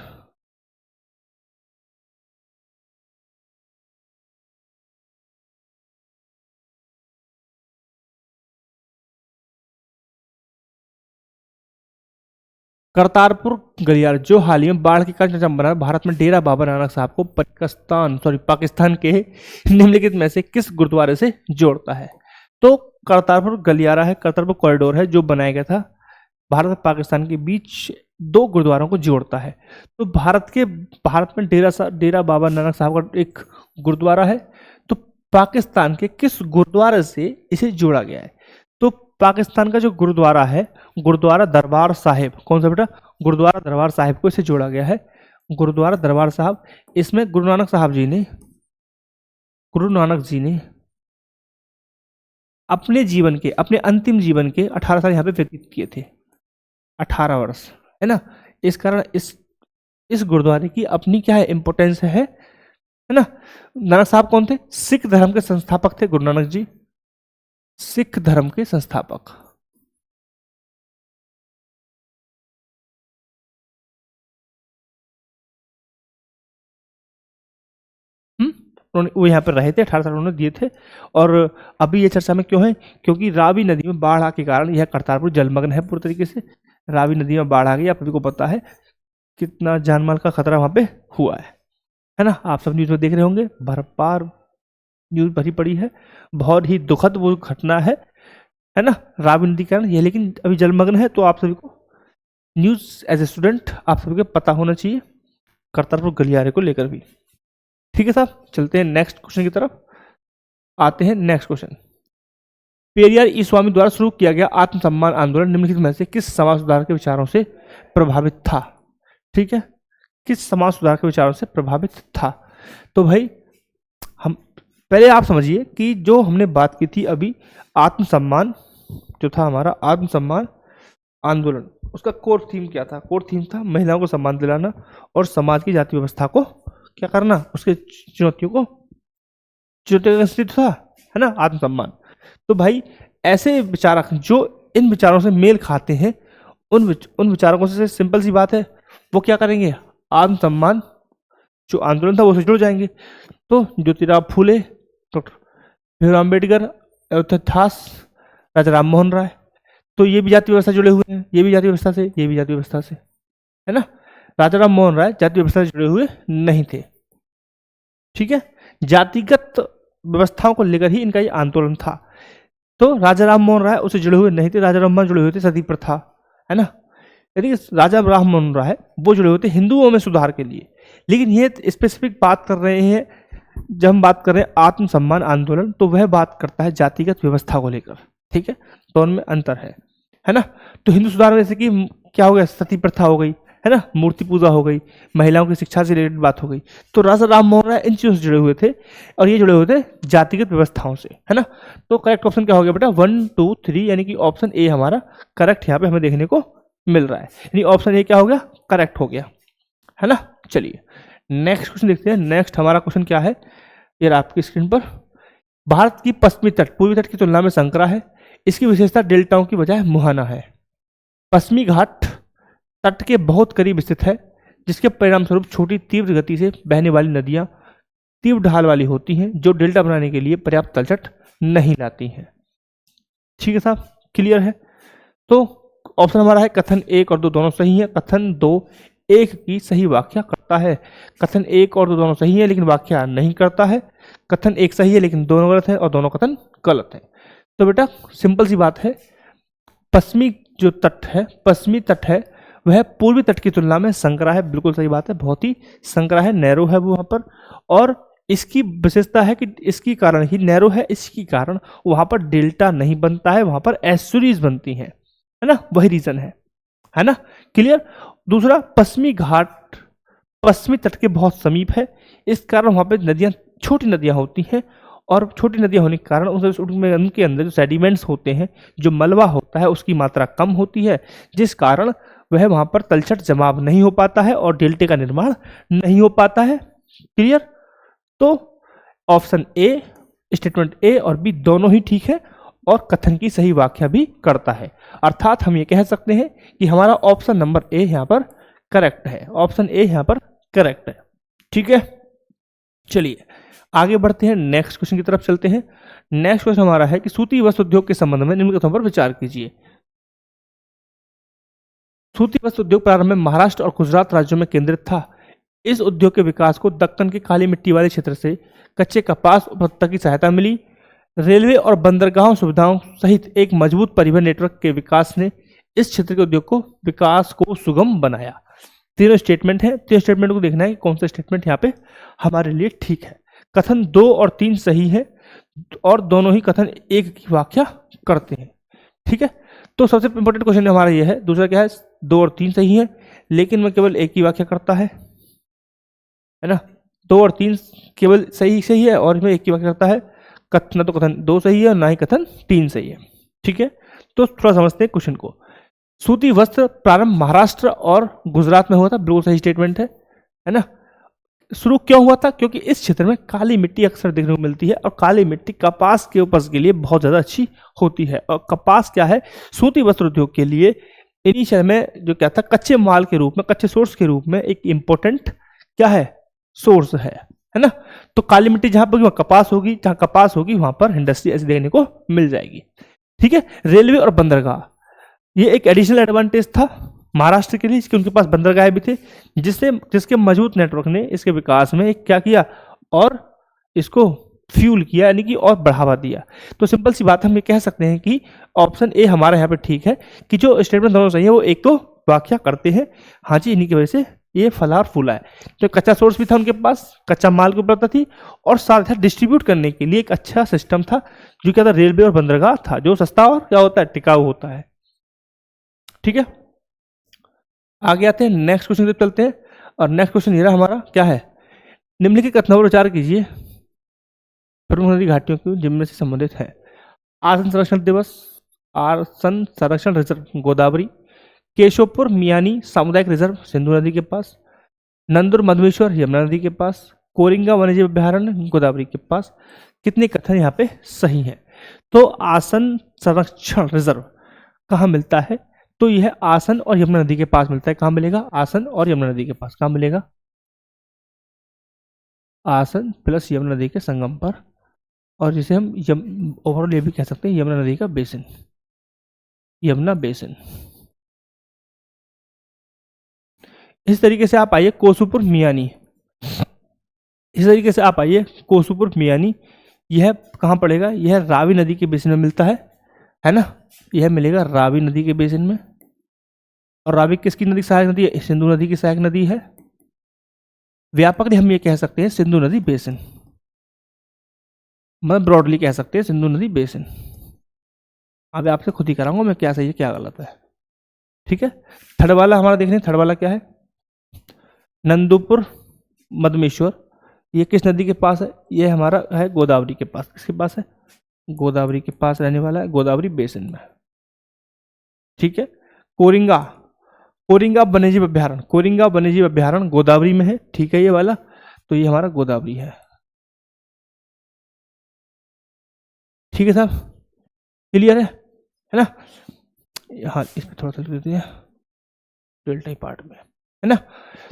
करतारपुर गलियारा जो हाल ही में बाढ़ के कारण चर्चा में बना है भारत में डेरा बाबा नानक साहब को पाकिस्तान के निम्नलिखित में से किस गुरुद्वारे से जोड़ता है। तो करतारपुर गलियारा है, करतारपुर कॉरिडोर है जो बनाया गया था भारत और पाकिस्तान के बीच, दो गुरुद्वारों को जोड़ता है। तो भारत में डेरा बाबा नानक साहब का एक गुरुद्वारा है, तो पाकिस्तान के किस गुरुद्वारे से इसे जोड़ा गया है। तो पाकिस्तान का जो गुरुद्वारा है, गुरुद्वारा दरबार साहिब, कौन सा बेटा, गुरुद्वारा दरबार साहिब को इसे जोड़ा गया है। गुरुद्वारा दरबार साहब, इसमें गुरु नानक जी ने अपने अंतिम जीवन के 18 साल यहाँ पे व्यतीत किए थे, 18 वर्ष, है ना। इस कारण इस गुरुद्वारे की अपनी क्या है, इंपोर्टेंस है ना। नानक साहब कौन थे, सिख धर्म के संस्थापक थे गुरु नानक जी, सिख धर्म के संस्थापक। वो यहाँ पर रहे थे, 18 साल उन्होंने दिए थे। और अभी ये चर्चा में क्यों है, क्योंकि रावी नदी में बाढ़ के कारण यह करतारपुर जलमग्न है पूरी तरीके से। रावी नदी में बाढ़ आ गई, आप सभी को पता है कितना जानमाल का खतरा वहां पे हुआ है ना। आप सब न्यूज में देख रहे होंगे, भरपार न्यूज भरी पड़ी है, बहुत ही दुखद वो घटना है ना, रावी नदी के कारण यह, लेकिन अभी जलमग्न है। तो आप सभी को न्यूज एज ए स्टूडेंट आप सभी को पता होना चाहिए करतारपुर गलियारे को लेकर भी। ठीक है साहब, चलते हैं नेक्स्ट क्वेश्चन की तरफ, आते हैं नेक्स्ट क्वेश्चन। पेरियार ई स्वामी द्वारा शुरू किया गया आत्मसम्मान आंदोलन निम्नलिखित में से किस समाज सुधार के विचारों से प्रभावित था? ठीक है, किस समाज सुधार के विचारों से प्रभावित था? तो भाई हम पहले आप समझिए कि जो हमने बात की थी अभी, आत्मसम्मान जो था हमारा आत्मसम्मान आंदोलन, उसका कोर थीम क्या था? कोर थीम था महिलाओं को सम्मान दिलाना और समाज की जाति व्यवस्था को क्या करना, उसके चुनौतियों का था, है ना, आत्मसम्मान। तो भाई ऐसे विचारक जो इन विचारों से मेल खाते हैं, उन विचारकों से सिंपल सी बात है, वो क्या करेंगे, आत्मसम्मान जो आंदोलन था वो से जुड़ जाएंगे। तो ज्योतिराव फूले, डॉक्टर भीमराव अम्बेडकर, अयोध्यादास, राजा राम मोहन राय, तो ये भी जाति व्यवस्था जुड़े हुए हैं, ये भी जाति व्यवस्था से, ये भी जाति व्यवस्था से, है ना। राजा राम मोहन राय जाति व्यवस्था से जुड़े हुए नहीं थे, ठीक है, जातिगत व्यवस्थाओं को लेकर ही इनका ये आंदोलन था। तो राजा राम मोहन राय उससे जुड़े हुए नहीं थे, राजा राम मोहन जुड़े हुए थे सती प्रथा, है ना, यानी राजा राम मोहन राय वो जुड़े हुए थे हिंदुओं में सुधार के लिए। लेकिन ये स्पेसिफिक बात कर रहे हैं, जब हम बात कर रहे हैं आत्मसम्मान आंदोलन, तो वह बात करता है जातिगत व्यवस्था को लेकर, ठीक है, तो उनमें अंतर है ना। तो हिंदू सुधार में जैसे कि क्या हो गया, सती प्रथा हो गई, है ना, मूर्ति पूजा हो गई, महिलाओं की शिक्षा से रिलेटेड बात हो गई। तो राजा राम मोहन राय इन चीज़ों से जुड़े हुए थे और ये जुड़े हुए थे जातिगत व्यवस्थाओं से, है ना। तो करेक्ट ऑप्शन क्या हो गया बेटा, 1 2 3, यानी कि ऑप्शन ए हमारा करेक्ट यहाँ पे हमें देखने को मिल रहा है, यानी ऑप्शन ए क्या हो गया, करेक्ट हो गया, है ना। चलिए नेक्स्ट क्वेश्चन देखते हैं। नेक्स्ट हमारा क्वेश्चन क्या है, ये आपकी स्क्रीन पर, भारत की पश्चिमी तट पूर्वी तट की तुलना में संकरा है, इसकी विशेषता डेल्टाओं की बजाय मुहाना है। पश्चिमी घाट तट के बहुत करीब स्थित है, जिसके परिणाम स्वरूप छोटी तीव्र गति से बहने वाली नदियां तीव्र ढाल वाली होती हैं, जो डेल्टा बनाने के लिए पर्याप्त तलछट नहीं लाती हैं। ठीक है साहब, क्लियर है। तो ऑप्शन हमारा है कथन 1 और 2 दोनों सही है, कथन 2 1 की सही व्याख्या करता है, कथन 1 और 2 दोनों सही है लेकिन व्याख्या नहीं करता है, कथन 1 सही है लेकिन दोनों गलत है और दोनों कथन गलत है। तो बेटा सिंपल सी बात है, पश्चिमी जो तट है, पश्चिमी तट है, वह पूर्वी तट की तुलना में संकरा है, बिल्कुल सही बात है, बहुत ही संकरा है, नैरो है वो वहाँ पर। और इसकी विशेषता है कि इसकी कारण ही नैरो है, इसकी कारण वहाँ पर डेल्टा नहीं बनता है, वहाँ पर एस्चुरीज बनती हैं, है ना, वही रीजन है ना, क्लियर। दूसरा, पश्चिमी घाट पश्चिमी तट के बहुत समीप है, इस कारण वहाँ पर नदियाँ छोटी नदियाँ होती हैं और छोटी नदियाँ होने के कारण उनके अंदर जो सेडिमेंट्स होते हैं, जो मलबा होता है, उसकी मात्रा कम होती है, जिस कारण वह वहाँ पर तलछट जमाव नहीं हो पाता है और डेल्टे का निर्माण नहीं हो पाता है, क्लियर। तो ऑप्शन ए, स्टेटमेंट ए और बी दोनों ही ठीक है और कथन की सही व्याख्या भी करता है। अर्थात हम ये कह सकते हैं कि हमारा ऑप्शन नंबर ए यहाँ पर करेक्ट है, ऑप्शन ए यहाँ पर करेक्ट है, ठीक है। चलिए आगे बढ़ते हैं, नेक्स्ट क्वेश्चन की तरफ चलते हैं। नेक्स्ट क्वेश्चन हमारा है कि सूती वस्त्र उद्योग के संबंध में निम्न कथनों पर विचार कीजिए। सूती वस्त्र उद्योग प्रारंभ में महाराष्ट्र और गुजरात राज्यों में केंद्रित था। इस उद्योग के विकास को दक्कन के काली मिट्टी वाले क्षेत्र से कच्चे कपास उपभोक्ता की सहायता मिली। रेलवे और बंदरगाह सुविधाओं सहित एक मजबूत परिवहन नेटवर्क के विकास ने इस क्षेत्र के उद्योग को विकास को सुगम बनाया। तीनों स्टेटमेंट है, तीनों स्टेटमेंट को देखना है कि कौन सा स्टेटमेंट यहाँ पे हमारे लिए ठीक है। कथन 2 और 3 सही है और दोनों ही कथन 1 की व्याख्या करते हैं, ठीक है। तो सबसे इंपॉर्टेंट क्वेश्चन हमारा ये है, दूसरा क्या है, 2 और 3 सही है लेकिन मैं केवल 1 की व्याख्या करता है ना। 2 और 3 केवल सही है और इसमें 1 की व्याख्या करता है। ना तो कथन 2 सही है और ना ही कथन 3 सही है, ठीक है। तो थोड़ा समझते हैं क्वेश्चन को। सूती वस्त्र प्रारंभ महाराष्ट्र और गुजरात में हुआ था, बिल्कुल सही स्टेटमेंट है ना। शुरू क्यों हुआ था, क्योंकि इस क्षेत्र में काली मिट्टी अक्सर देखने को मिलती है और काली मिट्टी कपास के उपज के लिए बहुत ज़्यादा अच्छी होती है। और कपास क्या है, सूती वस्त्र उद्योग के लिए इनिशियल में जो क्या था, कच्चे माल के रूप में, कच्चे सोर्स के रूप में एक इम्पोर्टेंट क्या है, सोर्स है ना। तो काली मिट्टी जहां पर कपास होगी, जहां कपास होगी वहां पर इंडस्ट्री ऐसी देखने को मिल जाएगी, ठीक है। रेलवे और बंदरगाह ये एक एडिशनल एडवांटेज था महाराष्ट्र के लिए, इसके उनके पास बंदरगाह भी थे, जिसके मजबूत नेटवर्क ने इसके विकास में एक क्या किया और इसको फ्यूल किया, यानी कि और बढ़ावा दिया। तो सिंपल सी बात हम ये कह सकते हैं कि ऑप्शन ए हमारे यहाँ पे ठीक है कि जो स्टेटमेंट दोनों सही है वो एक तो व्याख्या करते हैं, हाँ जी, इन्हीं की वजह से ये फला और फूला है। तो कच्चा सोर्स भी था उनके पास, कच्चा माल की उपलब्धता थी, और साथ ही डिस्ट्रीब्यूट करने के लिए एक अच्छा सिस्टम था जो क्या था, रेलवे और बंदरगाह था, जो सस्ता और क्या होता है, टिकाऊ होता है। ठीक है, आगे आते हैं नेक्स्ट क्वेश्चन पे चलते हैं। और नेक्स्ट क्वेश्चन ये रहा हमारा, क्या है, निम्नलिखित कथनों पर विचार कीजिए, प्रमुख नदी घाटियों की जिनमें से संबंधित है। आसन संरक्षण दिवस, आसन संरक्षण रिजर्व गोदावरी, केशवपुर मियानी सामुदायिक रिजर्व सिंधु नदी के पास, नंदुर मधुमेश्वर यमुना नदी के पास, कोरिंगा वन्यजीव अभ्यारण्य गोदावरी के पास। कितने कथन यहाँ पे सही हैं? तो आसन संरक्षण रिजर्व कहाँ मिलता है? तो यह आसन और यमुना नदी के पास मिलता है। कहाँ मिलेगा? आसन और यमुना नदी के पास। कहाँ मिलेगा? आसन प्लस यमुना नदी के संगम पर, और जिसे हम ओवरऑल ये भी कह सकते हैं यमुना नदी का बेसिन, यमुना बेसिन। इस तरीके से आप आइए कोसुपुर मियानी, इस तरीके से आप आइए कोसुपुर मियानी, यह कहाँ पड़ेगा? यह रावी नदी के बेसिन में मिलता है ना? यह मिलेगा रावी नदी के बेसिन में। और रावी किसकी नदी सहायक नदी है? सिंधु नदी की सहायक नदी है। व्यापकली हम ये कह सकते हैं सिंधु नदी बेसिन, मतलब ब्रॉडली कह सकते हैं सिंधु नदी बेसिन। अब आपसे खुद ही कराऊंगा मैं क्या सही है क्या गलत है। ठीक है, थर्ड वाला हमारा देख रहे हैं, थर्ड वाला क्या है? नंदुपुर मधुमेश्वर, ये किस नदी के पास है? ये हमारा है गोदावरी के पास। किसके पास है? गोदावरी के पास रहने वाला है, गोदावरी बेसिन में। ठीक है, कोरिंगा, कोरिंगा वन्यजीव अभ्यारण्य, कोरिंगा वन्यजीव अभ्यारण्य गोदावरी में है। ठीक है, ये वाला, तो ये हमारा गोदावरी है। ठीक है साहब, क्लियर है ना? हाँ, इस पर थोड़ा सा देते हैं डेल्टा पार्ट में, है ना?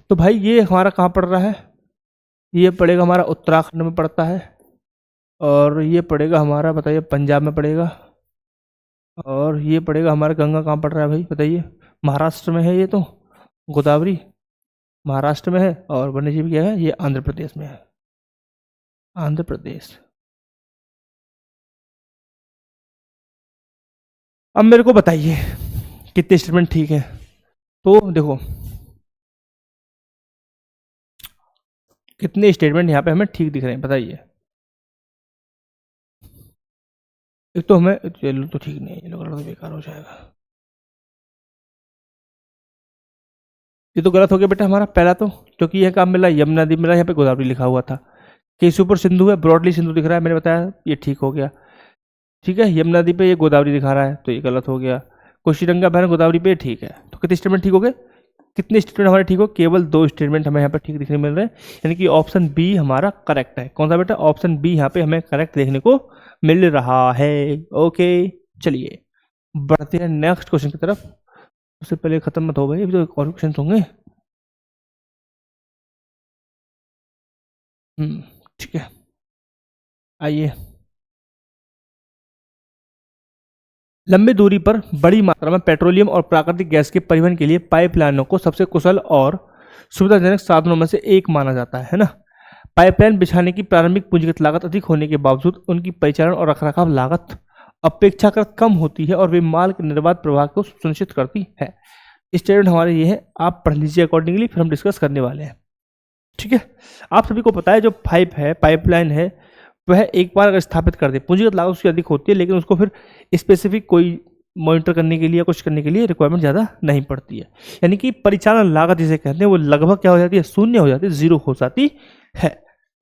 तो भाई ये हमारा कहाँ पड़ रहा है? ये पड़ेगा हमारा उत्तराखंड में पड़ता है, और ये पड़ेगा हमारा, बताइए, पंजाब में पड़ेगा, और ये पड़ेगा हमारा गंगा कहाँ पड़ रहा है भाई बताइए? महाराष्ट्र में है। ये तो गोदावरी महाराष्ट्र में है, और वन्यजीव क्या है? ये आंध्र प्रदेश में है, आंध्र प्रदेश। अब मेरे को बताइए कितने स्टेटमेंट ठीक है? तो देखो कितने स्टेटमेंट यहाँ पे हमें ठीक दिख रहे हैं, बताइए। एक तो हमें, चलो तो ठीक नहीं है, ये तो बेकार हो जाएगा। ये तो गलत हो गया बेटा हमारा पहला तो, क्योंकि यह काम मिला यमुना नदी मिला, यहाँ पे गोदावरी लिखा हुआ था। केशवपुर सिंधु है, ब्रॉडली सिंधु दिख रहा है, मैंने बताया, ये ठीक हो गया। ठीक है, यमुना नदी पे ये गोदावरी दिखा रहा है, तो ये गलत हो गया। कोशीरंगा बहन गोदावरी पे ठीक है। तो कितने स्टेटमेंट ठीक हो गए? कितने स्टेटमेंट हमारे ठीक हो? केवल 2 स्टेटमेंट हमें यहाँ पर ठीक दिखने मिल रहे हैं, यानी कि ऑप्शन बी हमारा करेक्ट है। कौन सा बेटा? ऑप्शन बी यहाँ पे हमें करेक्ट देखने को मिल रहा है। ओके, चलिए बढ़ते हैं नेक्स्ट क्वेश्चन की तरफ। उससे पहले खत्म मत हो भाई, अभी तो और क्वेश्चन होंगे। ठीक है, आइए। लंबी दूरी पर बड़ी मात्रा में पेट्रोलियम और प्राकृतिक गैस के परिवहन के लिए पाइपलाइनों को सबसे कुशल और सुविधाजनक साधनों में से एक माना जाता है ना? पाइपलाइन बिछाने की प्रारंभिक पूंजीगत लागत अधिक होने के बावजूद उनकी परिचालन और रखरखाव लागत अपेक्षाकृत कम होती है, और वे माल के निर्बाध प्रवाह को सुनिश्चित करती है। स्टेटमेंट हमारे ये है, आप पढ़ लीजिए अकॉर्डिंगली, फिर हम डिस्कस करने वाले हैं। ठीक है, आप सभी को पता है जो पाइप है, पाइपलाइन है, वह एक बार अगर स्थापित कर दे, पूंजीगत लागत उसकी अधिक होती है, लेकिन उसको फिर स्पेसिफिक कोई मॉनिटर करने के लिए या कुछ करने के लिए रिक्वायरमेंट ज़्यादा नहीं पड़ती है। यानी कि परिचालन लागत जिसे कहते हैं वो लगभग क्या हो जाती है? शून्य हो जाती है, जीरो हो जाती है।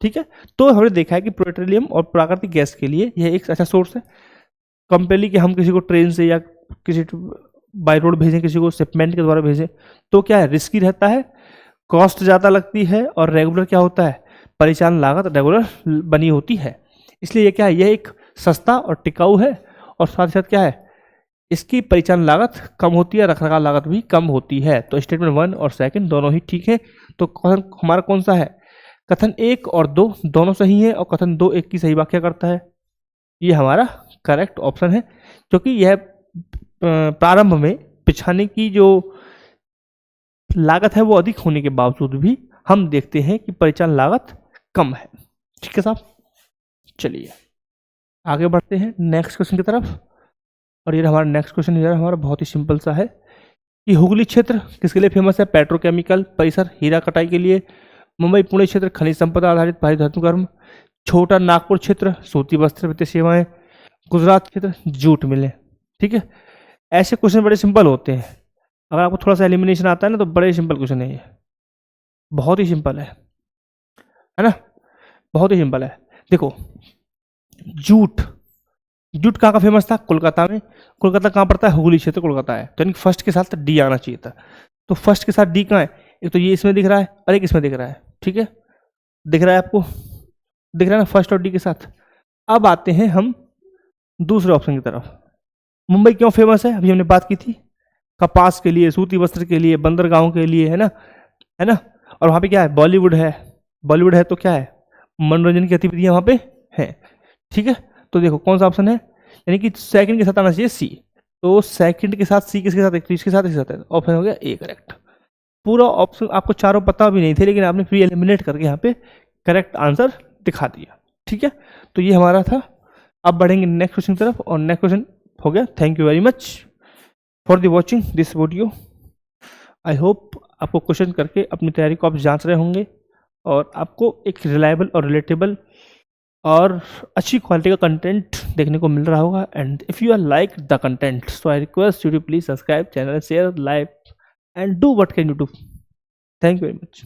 ठीक है, तो हमने देखा है कि पेट्रोलियम और प्राकृतिक गैस के लिए यह एक अच्छा सोर्स है। कंपेयरली कि हम किसी को ट्रेन से या किसी बाई रोड भेजें, किसी को शिपमेंट के द्वारा भेजें, तो क्या है? रिस्की रहता है, कॉस्ट ज़्यादा लगती है, और रेगुलर क्या होता है? परिचालन लागत रेगुलर बनी होती है। इसलिए ये क्या है? यह एक सस्ता और टिकाऊ है, और साथ ही साथ क्या है? इसकी परिचालन लागत कम होती है, रखरखाव लागत भी कम होती है। तो स्टेटमेंट 1 और सेकंड दोनों ही ठीक है। तो कथन हमारा कौन सा है? कथन 1 और 2 दोनों सही है, और कथन 2 1 की सही व्याख्या करता है। ये हमारा करेक्ट ऑप्शन है, क्योंकि यह प्रारंभ में बिछाने की जो लागत है वो अधिक होने के बावजूद भी हम देखते हैं कि परिचालन लागत कम है। ठीक है साहब, चलिए आगे बढ़ते हैं नेक्स्ट क्वेश्चन की तरफ। और ये हमारा नेक्स्ट क्वेश्चन यार हमारा बहुत ही सिंपल सा है कि हुगली क्षेत्र किसके लिए फेमस है? पेट्रोकेमिकल परिसर, हीरा कटाई के लिए। मुंबई पुणे क्षेत्र खनिज संपदा आधारित भारी धातु कर्म। छोटा नागपुर क्षेत्र सूती वस्त्र वित्तीय सेवाएं। गुजरात क्षेत्र जूट मिले। ठीक है, ऐसे क्वेश्चन बड़े सिंपल होते हैं। अगर आपको थोड़ा सा एलिमिनेशन आता है ना तो बड़े सिंपल क्वेश्चन है ये, बहुत ही सिंपल है ना, बहुत ही सिंपल है। देखो जूट, जूट कहाँ का फेमस था? कोलकाता में। कोलकाता कहाँ पड़ता है? हुगली क्षेत्र कोलकाता है, तो यानी फर्स्ट के साथ डी आना चाहिए था। तो फर्स्ट के साथ डी कहाँ है? एक तो ये इसमें दिख रहा है और एक इसमें दिख रहा है। ठीक है, दिख रहा है आपको, दिख रहा है ना फर्स्ट और डी के साथ। अब आते हैं हम दूसरे ऑप्शन की तरफ। मुंबई क्यों फेमस है? अभी हमने बात की थी, कपास के लिए, सूती वस्त्र के लिए, बंदरगाहों के लिए, है ना, है ना। और वहाँ पे क्या है? बॉलीवुड है। बॉलीवुड है तो क्या है? मनोरंजन की गतिविधियाँ वहाँ पे हैं। ठीक है, तो देखो कौन सा ऑप्शन है, यानी कि सेकंड के साथ आना चाहिए सी। तो सेकंड के साथ सी किसके साथ है? इसके साथ, इसके साथ है। ऑप्शन हो गया ए करेक्ट। पूरा ऑप्शन आपको चारों पता भी नहीं थे, लेकिन आपने प्री एलिमिनेट करके यहाँ पे करेक्ट आंसर दिखा दिया। ठीक है, तो ये हमारा था। अब बढ़ेंगे नेक्स्ट क्वेश्चन की तरफ, और नेक्स्ट क्वेश्चन हो गया। Thank you very much for the watching this video. I hope आपको क्वेश्चन करके अपनी तैयारी को आप जांच रहे होंगे और आपको एक रिलायबल और रिलेटेबल और अच्छी क्वालिटी का कंटेंट देखने को मिल रहा होगा। And if you are like the content, so I request you to please subscribe channel, share, like and do what can you do. Thank you very much.